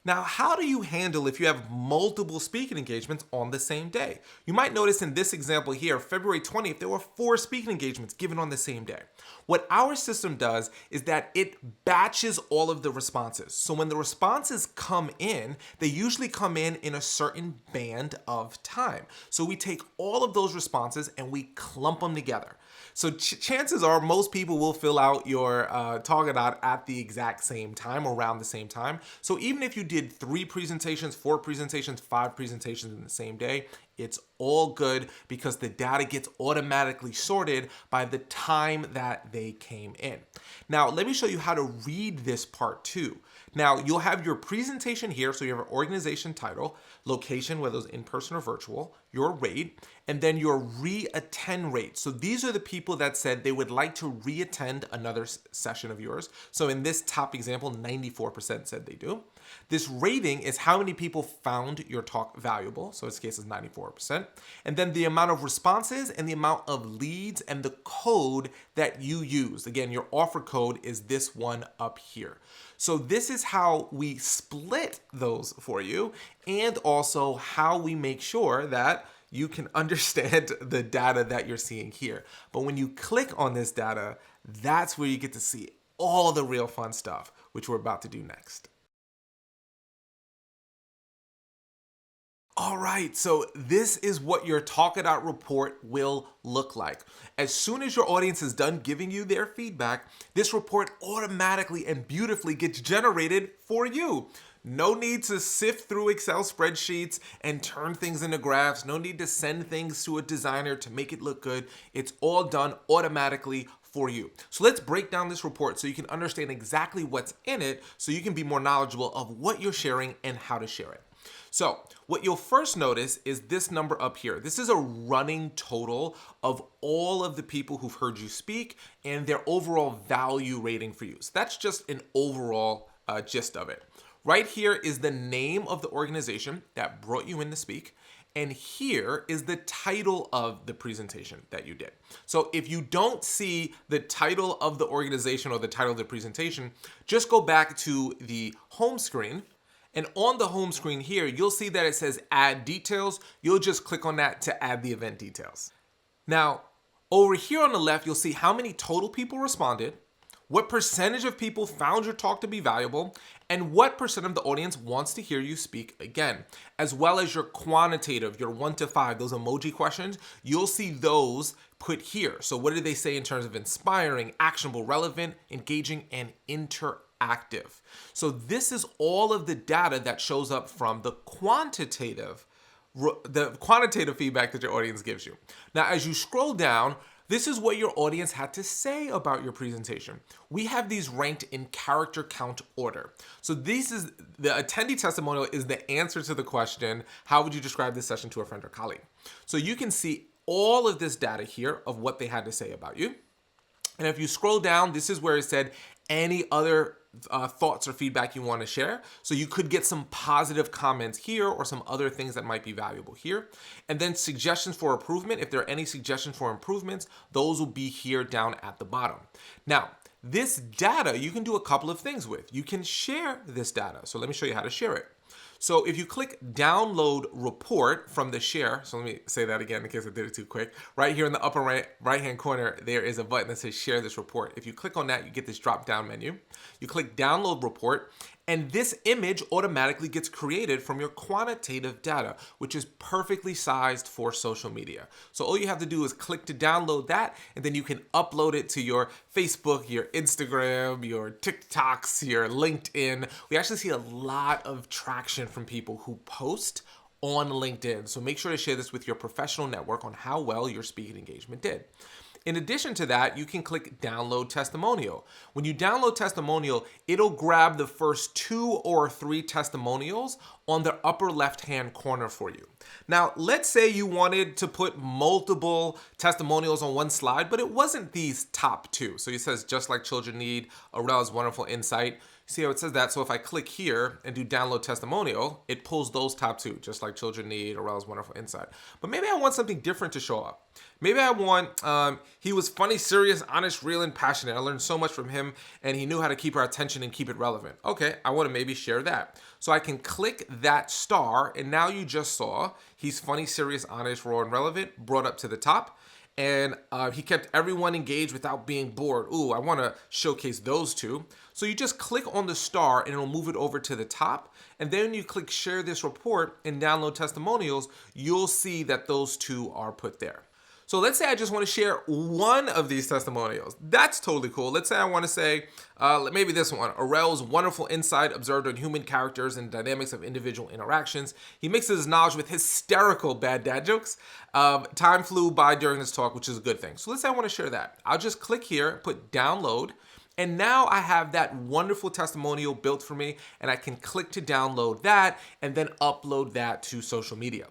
Now, how do you handle if you have multiple speaking engagements on the same day? You might notice in this example here, February 20th, there were 4 speaking engagements given on the same day. What our system does is that it batches all of the responses. So when the responses come in, they usually come in a certain band of time. So we take all of those responses and we clump them together. So chances are most people will fill out your Talkadot at the exact same time, around the same time. So even if you did 3 presentations, 4 presentations, 5 presentations in the same day, it's all good because the data gets automatically sorted by the time that they came in. Now, let me show you how to read this part too. Now, you'll have your presentation here, so you have an organization title, location, whether it's in person or virtual, your rate, and then your re-attend rate. So these are the people that said they would like to re-attend another session of yours. So in this top example, 94% said they do. This rating is how many people found your talk valuable. So in this case is 94%. And then the amount of responses and the amount of leads and the code that you used. Again, your offer code is this one up here. So this is how we split those for you, and also how we make sure that you can understand the data that you're seeing here. But when you click on this data, that's where you get to see all the real fun stuff, which we're about to do next. All right, so this is what your Talkadot report will look like. As soon as your audience is done giving you their feedback, this report automatically and beautifully gets generated for you. No need to sift through Excel spreadsheets and turn things into graphs. No need to send things to a designer to make it look good. It's all done automatically for you. So let's break down this report so you can understand exactly what's in it, so you can be more knowledgeable of what you're sharing and how to share it. So what you'll first notice is this number up here. This is a running total of all of the people who've heard you speak and their overall value rating for you. So that's just an overall gist of it. Right here is the name of the organization that brought you in to speak. And here is the title of the presentation that you did. So if you don't see the title of the organization or the title of the presentation, just go back to the home screen. And on the home screen here, you'll see that it says add details. You'll just click on that to add the event details. Now, over here on the left, you'll see how many total people responded, what percentage of people found your talk to be valuable, and what percent of the audience wants to hear you speak again, as well as your quantitative, your 1 to 5, those emoji questions. You'll see those put here. So what did they say in terms of inspiring, actionable, relevant, engaging, and interactive? So this is all of the data that shows up from the quantitative feedback that your audience gives you. Now, as you scroll down, this is what your audience had to say about your presentation. We have these ranked in character count order. So this is the attendee testimonial is the answer to the question, how would you describe this session to a friend or colleague? So you can see all of this data here of what they had to say about you. And if you scroll down, this is where it said any other thoughts or feedback you want to share. So you could get some positive comments here or some other things that might be valuable here. And then suggestions for improvement. If there are any suggestions for improvements, those will be here down at the bottom. Now, this data you can do a couple of things with. You can share this data. So let me show you how to share it. So if you click download report from the share, so let me say that again in case I did it too quick. Right here in the upper right hand corner, there is a button that says share this report. If you click on that, you get this drop down menu. You click download report, and this image automatically gets created from your quantitative data, which is perfectly sized for social media. So all you have to do is click to download that, and then you can upload it to your Facebook, your Instagram, your TikToks, your LinkedIn. We actually see a lot of traction from people who post on LinkedIn. So make sure to share this with your professional network on how well your speaking engagement did. In addition to that, you can click download testimonial. When you download testimonial, it'll grab the first 2 or 3 testimonials on the upper left-hand corner for you. Now, let's say you wanted to put multiple testimonials on one slide, but it wasn't these top 2. So it says, just like children need, Aurel's wonderful insight. See how it says that? So if I click here and do download testimonial, it pulls those top 2, just like children need, Aurel's wonderful insight. But maybe I want something different to show up. Maybe I want, he was funny, serious, honest, real, and passionate. I learned so much from him, and he knew how to keep our attention and keep it relevant. Okay, I want to maybe share that. So I can click that star, and now you just saw he's funny, serious, honest, raw, and relevant, brought up to the top. And he kept everyone engaged without being bored. Ooh, I want to showcase those 2. So you just click on the star and it'll move it over to the top. And then you click share this report and download testimonials, you'll see that those 2 are put there. So let's say I just want to share one of these testimonials. That's totally cool. Let's say I want to say, maybe this one, Aurel's wonderful insight observed on human characters and dynamics of individual interactions. He mixes his knowledge with hysterical bad dad jokes. Time flew by during this talk, which is a good thing. So let's say I want to share that. I'll just click here, put download, and now I have that wonderful testimonial built for me, and I can click to download that and then upload that to social media.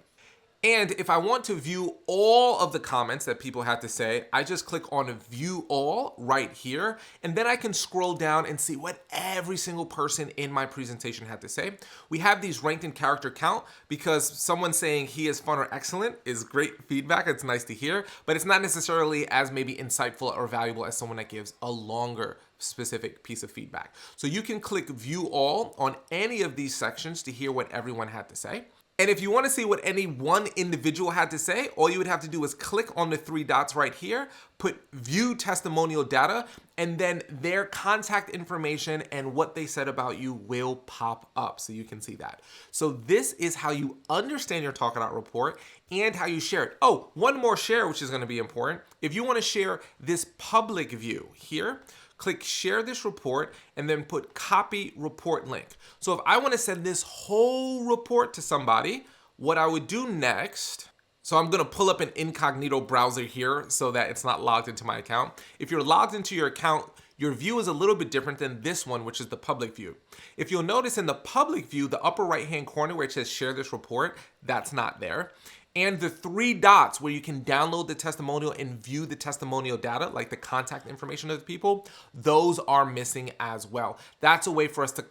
And if I want to view all of the comments that people had to say, I just click on view all right here, and then I can scroll down and see what every single person in my presentation had to say. We have these ranked in character count because someone saying he is fun or excellent is great feedback. It's nice to hear, but it's not necessarily as maybe insightful or valuable as someone that gives a longer specific piece of feedback. So you can click view all on any of these sections to hear what everyone had to say. And if you want to see what any one individual had to say, all you would have to do is click on the three dots right here, put view testimonial data, and then their contact information and what they said about you will pop up so you can see that. So this is how you understand your Talkadot report and how you share it. Oh, one more share, which is going to be important. If you want to share this public view here, click share this report and then put copy report link. So if I want to send this whole report to somebody, what I would do next, so I'm going to pull up an incognito browser here so that it's not logged into my account. If you're logged into your account, your view is a little bit different than this one, which is the public view. If you'll notice in the public view, the upper right-hand corner where it says share this report, that's not there. And the three dots where you can download the testimonial and view the testimonial data, like the contact information of the people, those are missing as well. That's a way for us to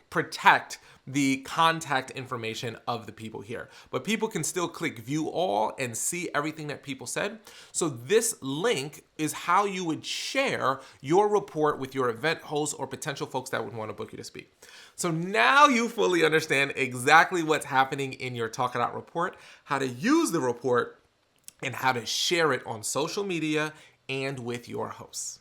protect the contact information of the people here. But people can still click view all and see everything that people said. So this link is how you would share your report with your event hosts or potential folks that would want to book you to speak. So now you fully understand exactly what's happening in your Talkadot report, how to use the report, and how to share it on social media and with your hosts.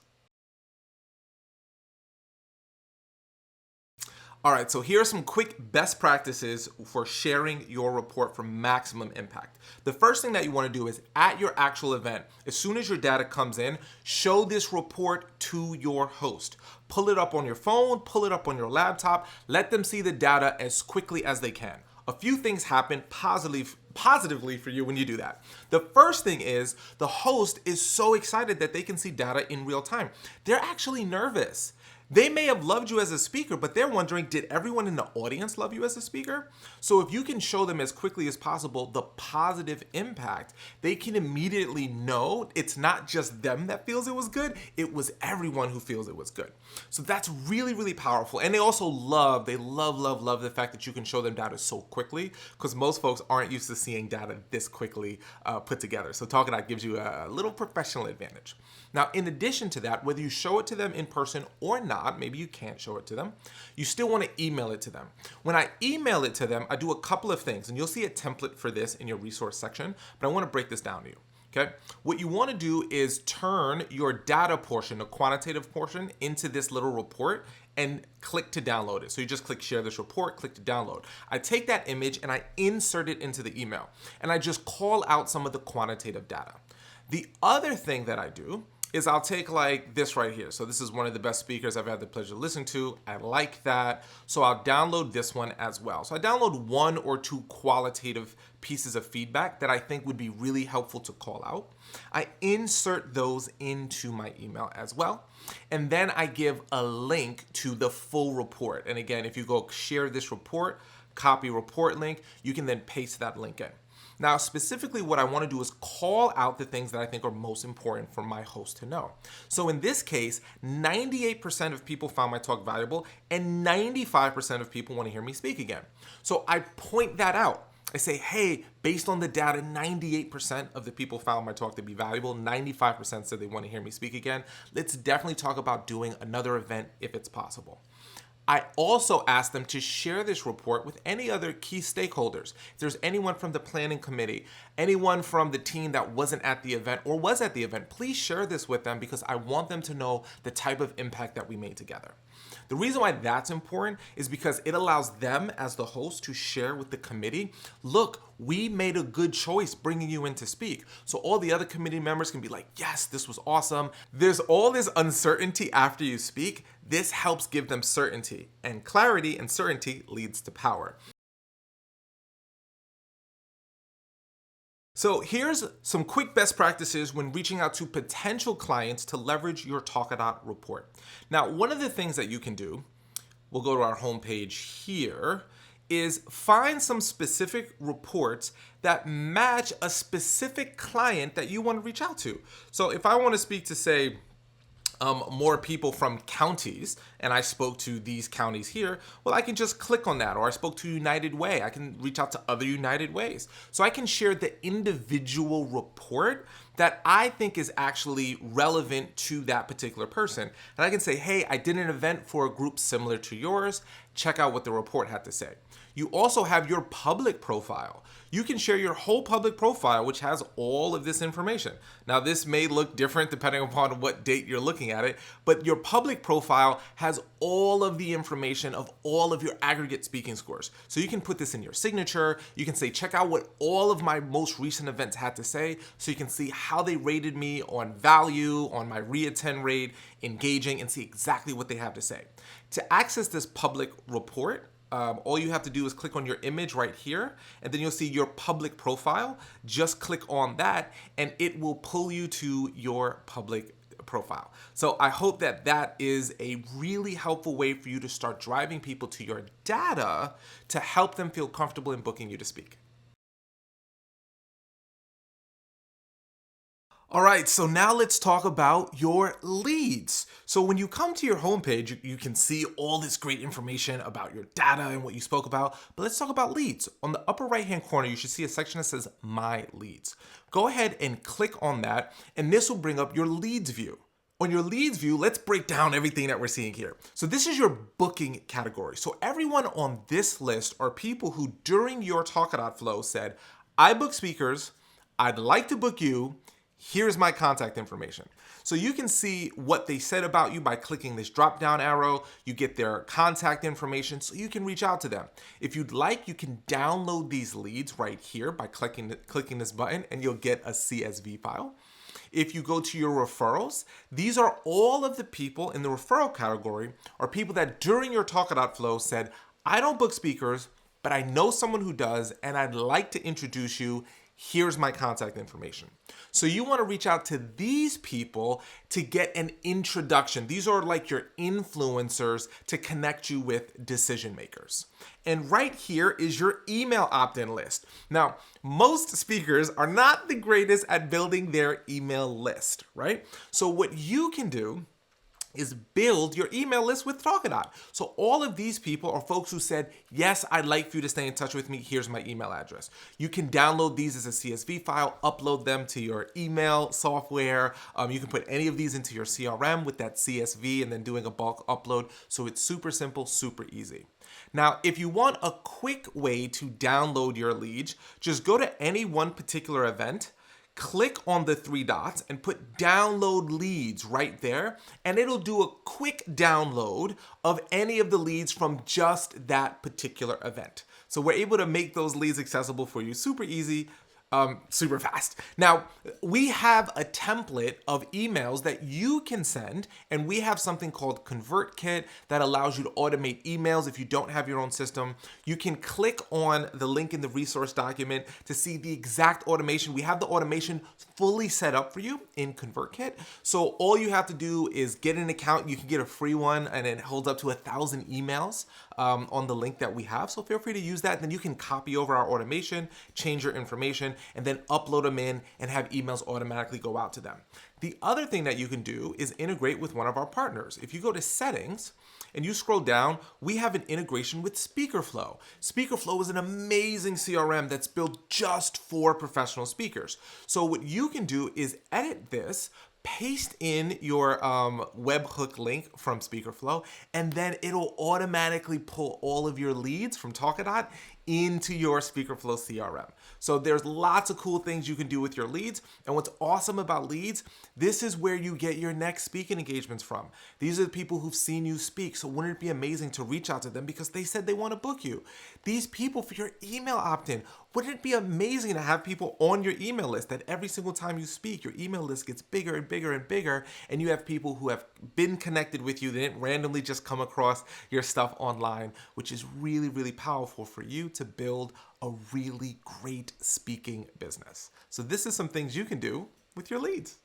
All right, so here are some quick best practices for sharing your report for maximum impact. The first thing that you want to do is at your actual event, as soon as your data comes in, show this report to your host. Pull it up on your phone, pull it up on your laptop, let them see the data as quickly as they can. A few things happen positively for you when you do that. The first thing is the host is so excited that they can see data in real time. They're actually nervous. They may have loved you as a speaker, but they're wondering, did everyone in the audience love you as a speaker? So if you can show them as quickly as possible the positive impact, they can immediately know it's not just them that feels it was good, it was everyone who feels it was good. So that's really, really powerful. And they also love the fact that you can show them data so quickly, because most folks aren't used to seeing data this quickly put together. So Talkadot gives you a little professional advantage. Now, in addition to that, whether you show it to them in person or not, maybe you can't show it to them, you still want to email it to them. When I email it to them, I do a couple of things, and you'll see a template for this in your resource section, but I want to break this down to you. Okay. What you want to do is turn your data portion, the quantitative portion, into this little report and click to download it. So you just click share this report, click to download. I take that image and I insert it into the email, and I just call out some of the quantitative data. The other thing that I do is I'll take like this right here. So this is one of the best speakers I've had the pleasure of listening to. I like that. So I'll download this one as well. So I download one or two qualitative pieces of feedback that I think would be really helpful to call out. I insert those into my email as well. And then I give a link to the full report. And again, if you go share this report, copy report link, you can then paste that link in. Now, specifically what I want to do is call out the things that I think are most important for my host to know. So in this case, 98% of people found my talk valuable and 95% of people want to hear me speak again. So I point that out. I say, hey, based on the data, 98% of the people found my talk to be valuable. 95% said they want to hear me speak again. Let's definitely talk about doing another event if it's possible. I also asked them to share this report with any other key stakeholders. If there's anyone from the planning committee, anyone from the team that wasn't at the event or was at the event, please share this with them because I want them to know the type of impact that we made together. The reason why that's important is because it allows them as the host to share with the committee, look, we made a good choice bringing you in to speak. So all the other committee members can be like, yes, this was awesome. There's all this uncertainty after you speak. This helps give them certainty, and clarity and certainty leads to power. So here's some quick best practices when reaching out to potential clients to leverage your Talkadot report. Now, one of the things that you can do, we'll go to our homepage here, is find some specific reports that match a specific client that you want to reach out to. So if I want to speak to, say, more people from counties, and I spoke to these counties here, well, I can just click on that. Or I spoke to United Way, I can reach out to other United Ways. So I can share the individual report that I think is actually relevant to that particular person. And I can say, hey, I did an event for a group similar to yours. Check out what the report had to say. You also have your public profile. You can share your whole public profile, which has all of this information. Now, this may look different depending upon what date you're looking at it, but your public profile has all of the information of all of your aggregate speaking scores. So you can put this in your signature. You can say, check out what all of my most recent events had to say, so you can see how they rated me on value, on my reattend rate, engaging, and see exactly what they have to say. To access this public report, all you have to do is click on your image right here, and then you'll see your public profile. Just click on that, and it will pull you to your public profile. So I hope that that is a really helpful way for you to start driving people to your data to help them feel comfortable in booking you to speak. All right, so now let's talk about your leads. So when you come to your homepage, you can see all this great information about your data and what you spoke about, but let's talk about leads. On the upper right-hand corner, you should see a section that says My Leads. Go ahead and click on that, and this will bring up your leads view. On your leads view, let's break down everything that we're seeing here. So this is your booking category. So everyone on this list are people who during your Talkadot flow said, I book speakers, I'd like to book you, here's my contact information. So you can see what they said about you by clicking this drop down arrow. You get their contact information so you can reach out to them. If you'd like, you can download these leads right here by clicking this button, and you'll get a CSV file. If you go to your referrals, these are all of the people in the referral category are people that during your Talkadot flow said, I don't book speakers, but I know someone who does, and I'd like to introduce you. Here's my contact information. So you want to reach out to these people to get an introduction. These are like your influencers to connect you with decision makers. And right here is your email opt-in list. Now, most speakers are not the greatest at building their email list, right? So what you can do is build your email list with Talkadot. So all of these people are folks who said, yes, I'd like for you to stay in touch with me. Here's my email address. You can download these as a CSV file, upload them to your email software. You can put any of these into your CRM with that CSV and then doing a bulk upload. So it's super simple, super easy. Now, if you want a quick way to download your leads, just go to any one particular event, click on the three dots and put download leads right there, and it'll do a quick download of any of the leads from just that particular event. So we're able to make those leads accessible for you super easy, super fast. Now, we have a template of emails that you can send, and we have something called ConvertKit that allows you to automate emails if you don't have your own system. You can click on the link in the resource document to see the exact automation. We have the automation fully set up for you in ConvertKit. So all you have to do is get an account. You can get a free one, and it holds up to 1,000 emails on the link that we have. So feel free to use that. Then you can copy over our automation, change your information, and then upload them in and have emails automatically go out to them. The other thing that you can do is integrate with one of our partners. If you go to settings and you scroll down, we have an integration with SpeakerFlow. SpeakerFlow is an amazing CRM that's built just for professional speakers. So what you can do is edit this, paste in your webhook link from SpeakerFlow, and then it'll automatically pull all of your leads from Talkadot into your SpeakerFlow CRM. So there's lots of cool things you can do with your leads. And what's awesome about leads, this is where you get your next speaking engagements from. These are the people who've seen you speak. So wouldn't it be amazing to reach out to them because they said they want to book you? These people for your email opt-in, wouldn't it be amazing to have people on your email list that every single time you speak, your email list gets bigger and bigger and bigger, and you have people who have been connected with you, they didn't randomly just come across your stuff online, which is really, really powerful for you to build a really great speaking business. So this is some things you can do with your leads.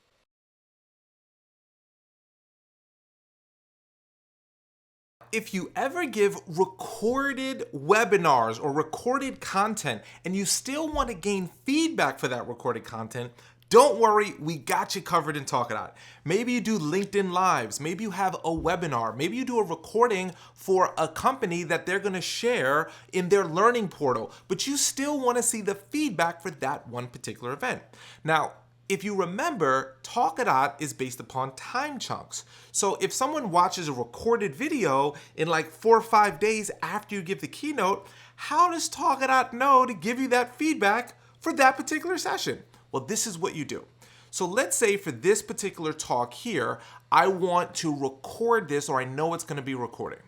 if you ever give recorded webinars or recorded content and you still want to gain feedback for that recorded content, don't worry, we got you covered in Talkadot. Maybe you do LinkedIn Lives, maybe you have a webinar, maybe you do a recording for a company that they're gonna share in their learning portal, but you still wanna see the feedback for that one particular event. Now, if you remember, Talkadot is based upon time chunks. So if someone watches a recorded video in like 4 or 5 days after you give the keynote, how does Talkadot know to give you that feedback for that particular session? Well, this is what you do. So let's say for this particular talk here, I want to record this, or I know it's gonna be recording.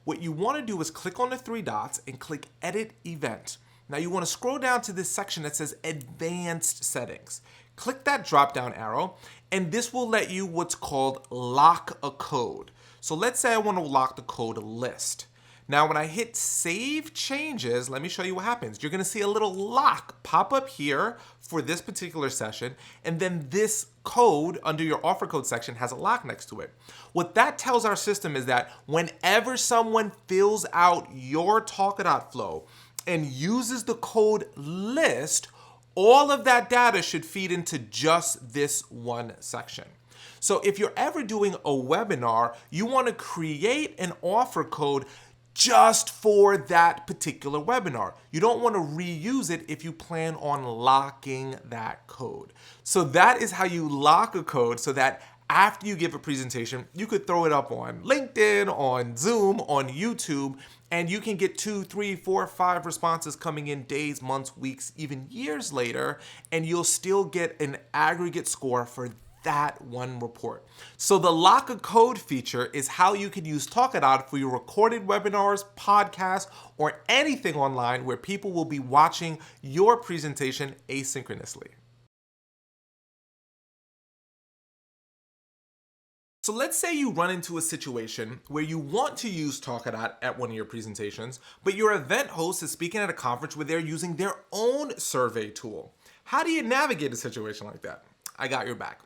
What you wanna do is click on the 3 dots and click Edit Event. Now you wanna scroll down to this section that says Advanced Settings. Click that drop down arrow, and this will let you what's called lock a code. So let's say I want to lock the code list. Now when I hit save changes, let me show you what happens. You're gonna see a little lock pop up here for this particular session, and then this code under your offer code section has a lock next to it. What that tells our system is that whenever someone fills out your Talkadot flow and uses the code list, all of that data should feed into just this one section. So if you're ever doing a webinar, you want to create an offer code just for that particular webinar. You don't want to reuse it if you plan on locking that code. So that is how you lock a code, so that after you give a presentation, you could throw it up on LinkedIn, on Zoom, on YouTube, and you can get 2, 3, 4, 5 responses coming in days, months, weeks, even years later, and you'll still get an aggregate score for that one report. So the lock a code feature is how you can use Talkadot for your recorded webinars, podcasts, or anything online where people will be watching your presentation asynchronously. So let's say you run into a situation where you want to use Talkadot at one of your presentations, but your event host is speaking at a conference where they're using their own survey tool. How do you navigate a situation like that? I got your back.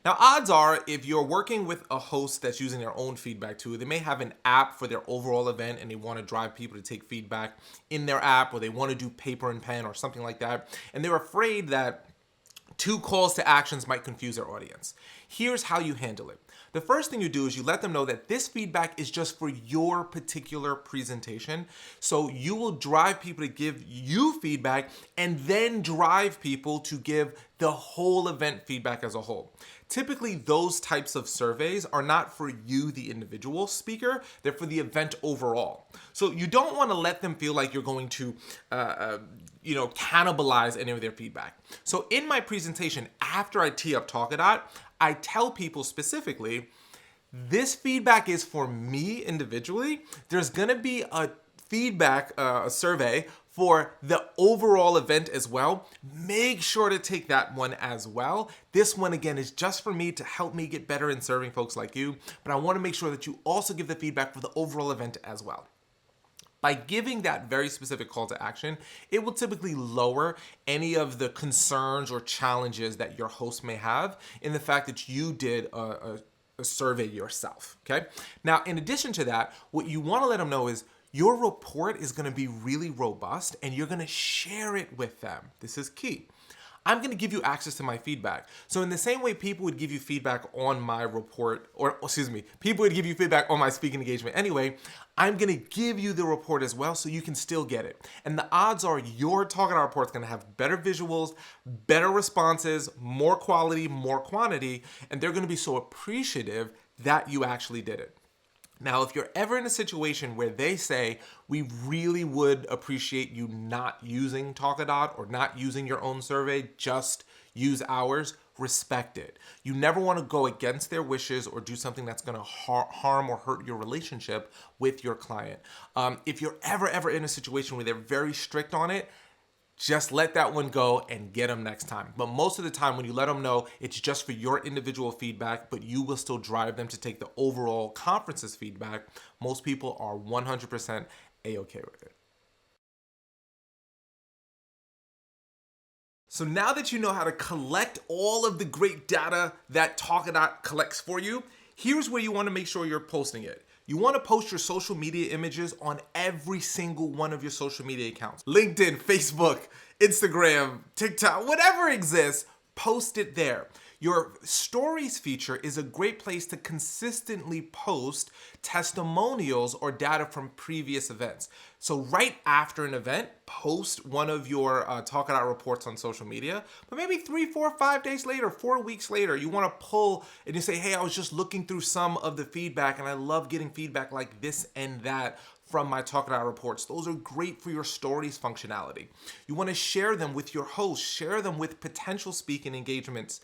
Now, odds are, if you're working with a host that's using their own feedback tool, they may have an app for their overall event and they want to drive people to take feedback in their app, or they want to do paper and pen or something like that, and they're afraid that 2 calls to actions might confuse their audience. Here's how you handle it. The first thing you do is you let them know that this feedback is just for your particular presentation. So you will drive people to give you feedback and then drive people to give the whole event feedback as a whole. Typically, those types of surveys are not for you, the individual speaker, they're for the event overall. So you don't want to let them feel like you're going to cannibalize any of their feedback. So in my presentation, after I tee up Talkadot, I tell people specifically, this feedback is for me individually. There's gonna be a feedback survey for the overall event as well. Make sure to take that one as well. This one, again, is just for me to help me get better in serving folks like you, but I wanna make sure that you also give the feedback for the overall event as well. By giving that very specific call to action, it will typically lower any of the concerns or challenges that your host may have in the fact that you did a survey yourself, okay? Now, in addition to that, what you wanna let them know is your report is gonna be really robust and you're gonna share it with them. This is key. I'm gonna give you access to my feedback. So in the same way people would give you feedback on my report, people would give you feedback on my speaking engagement anyway, I'm gonna give you the report as well so you can still get it. And the odds are your Talkadot report is gonna have better visuals, better responses, more quality, more quantity, and they're gonna be so appreciative that you actually did it. Now, if you're ever in a situation where they say, we really would appreciate you not using Talkadot or not using your own survey, just use ours, respect it. You never want to go against their wishes or do something that's going to harm or hurt your relationship with your client. If you're ever in a situation where they're very strict on it, just let that one go and get them next time. But most of the time when you let them know it's just for your individual feedback, but you will still drive them to take the overall conference's feedback, most people are 100% A-okay with it. So now that you know how to collect all of the great data that Talkadot collects for you, here's where you want to make sure you're posting it. You want to post your social media images on every single one of your social media accounts. LinkedIn, Facebook, Instagram, TikTok, whatever exists, post it there. Your stories feature is a great place to consistently post testimonials or data from previous events. So right after an event, post one of your Talkadot reports on social media, but maybe 3, 4, 5 days later, 4 weeks later, you want to pull and you say, hey, I was just looking through some of the feedback and I love getting feedback like this and that from my Talkadot reports. Those are great for your stories functionality. You want to share them with your host, share them with potential speaking engagements,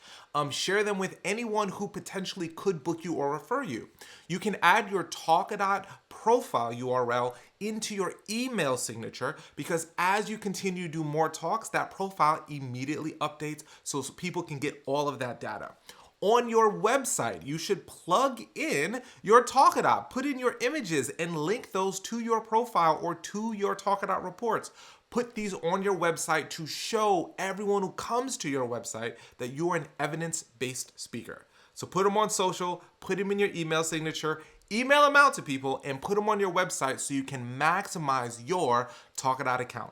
share them with anyone who potentially could book you or refer you. You can add your Talkadot profile URL into your email signature because as you continue to do more talks, that profile immediately updates so people can get all of that data. On your website, you should plug in your Talkadot, put in your images and link those to your profile or to your Talkadot reports. Put these on your website to show everyone who comes to your website that you're an evidence-based speaker. So put them on social, put them in your email signature, email them out to people and put them on your website so you can maximize your Talkadot account.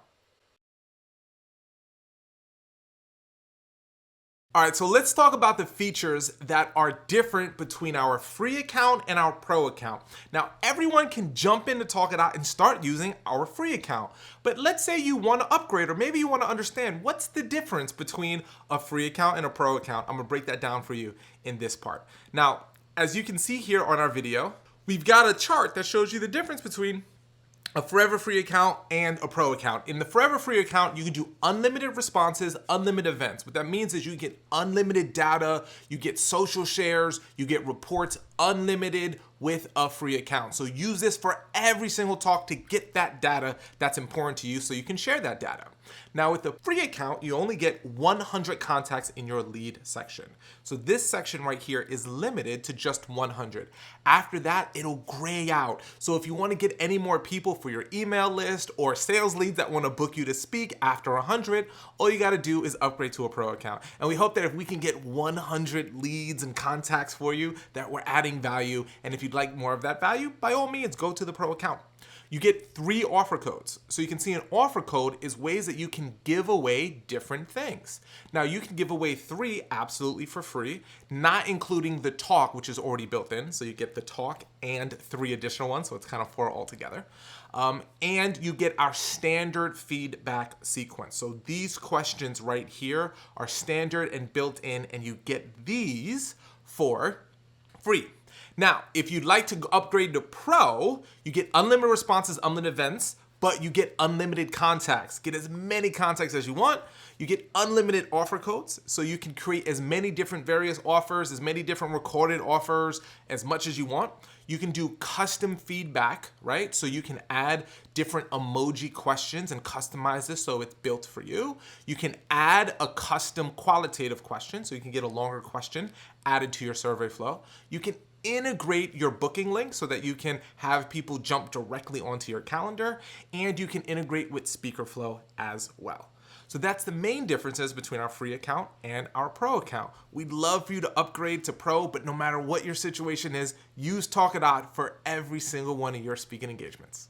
All right, so let's talk about the features that are different between our free account and our pro account. Now, everyone can jump into Talkadot and start using our free account. But let's say you want to upgrade, or maybe you want to understand what's the difference between a free account and a pro account. I'm gonna break that down for you in this part. Now, as you can see here on our video, we've got a chart that shows you the difference between a forever free account and a pro account. In the forever free account, you can do unlimited responses, unlimited events. What that means is you get unlimited data, you get social shares, you get reports unlimited with a free account. So use this for every single talk to get that data that's important to you so you can share that data. Now with the free account, you only get 100 contacts in your lead section. So this section right here is limited to just 100. After that, it'll gray out. So if you want to get any more people for your email list or sales leads that want to book you to speak after 100, all you got to do is upgrade to a pro account. And we hope that if we can get 100 leads and contacts for you, that we're adding value. And if you'd like more of that value, by all means, go to the pro account. You get 3 offer codes. So you can see an offer code is ways that you can give away different things. Now you can give away 3 absolutely for free, not including the talk, which is already built in. So you get the talk and 3 additional ones. So it's kind of 4 altogether. And you get our standard feedback sequence. So these questions right here are standard and built in, and you get these for free. Now, if you'd like to upgrade to Pro, you get unlimited responses, unlimited events, but you get unlimited contacts. Get as many contacts as you want. You get unlimited offer codes, so you can create as many different various offers, as many different recorded offers, as much as you want. You can do custom feedback, right? So you can add different emoji questions and customize this so it's built for you. You can add a custom qualitative question, so you can get a longer question added to your survey flow. You can integrate your booking link so that you can have people jump directly onto your calendar, and you can integrate with speaker flow as well. So that's the main differences between our free account and our pro account. We'd love for you to upgrade to pro, but no matter what your situation is, use Talkadot for every single one of your speaking engagements.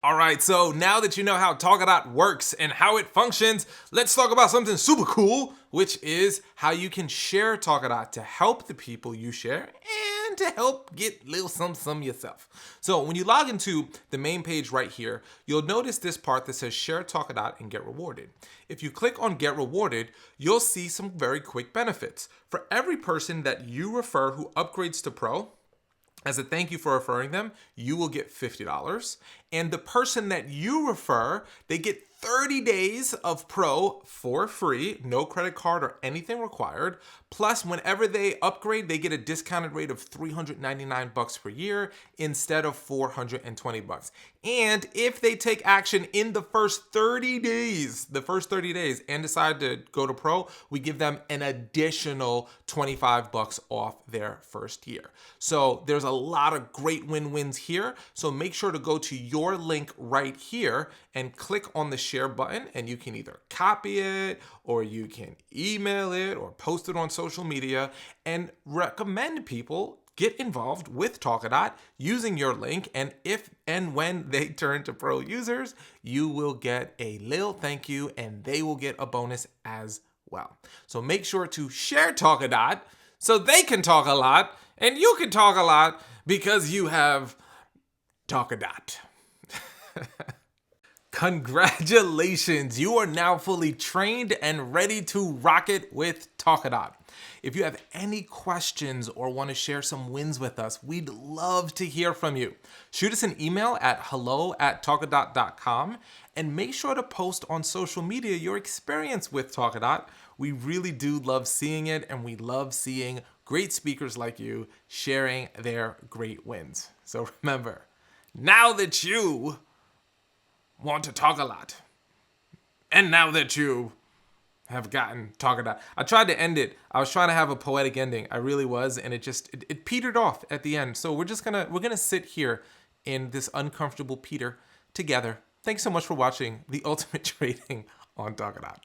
All right, so now that you know how Talkadot works and how it functions, let's talk about something super cool, which is how you can share Talkadot to help the people you share and to help get little some yourself. So when you log into the main page right here, you'll notice this part that says share Talkadot and get rewarded. If you click on get rewarded, you'll see some very quick benefits. For every person that you refer who upgrades to Pro, as a thank you for referring them, you will get $50. And the person that you refer, they get 30 days of Pro for free, no credit card or anything required. Plus, whenever they upgrade, they get a discounted rate of $399 per year instead of $420. And if they take action in the first 30 days, and decide to go to Pro, we give them an additional $25 off their first year. So there's a lot of great win-wins here. So make sure to go to your link right here and click on the share button, and you can either copy it or you can email it or post it on social media and recommend people get involved with Talkadot using your link. And if and when they turn to pro users, you will get a little thank you and they will get a bonus as well. So make sure to share Talkadot so they can talk a lot and you can talk a lot because you have Talkadot. Congratulations, you are now fully trained and ready to rock it with Talkadot. If you have any questions or want to share some wins with us, we'd love to hear from you. Shoot us an email at hello@talkadot.com and make sure to post on social media your experience with Talkadot. We really do love seeing it, and we love seeing great speakers like you sharing their great wins. So remember, now that you want to talk a lot, and now that you have gotten Talkadot. I tried to end it. I was trying to have a poetic ending. I really was, and it petered off at the end. So we're gonna sit here in this uncomfortable peter together. Thanks so much for watching The Ultimate Trading on Talkadot.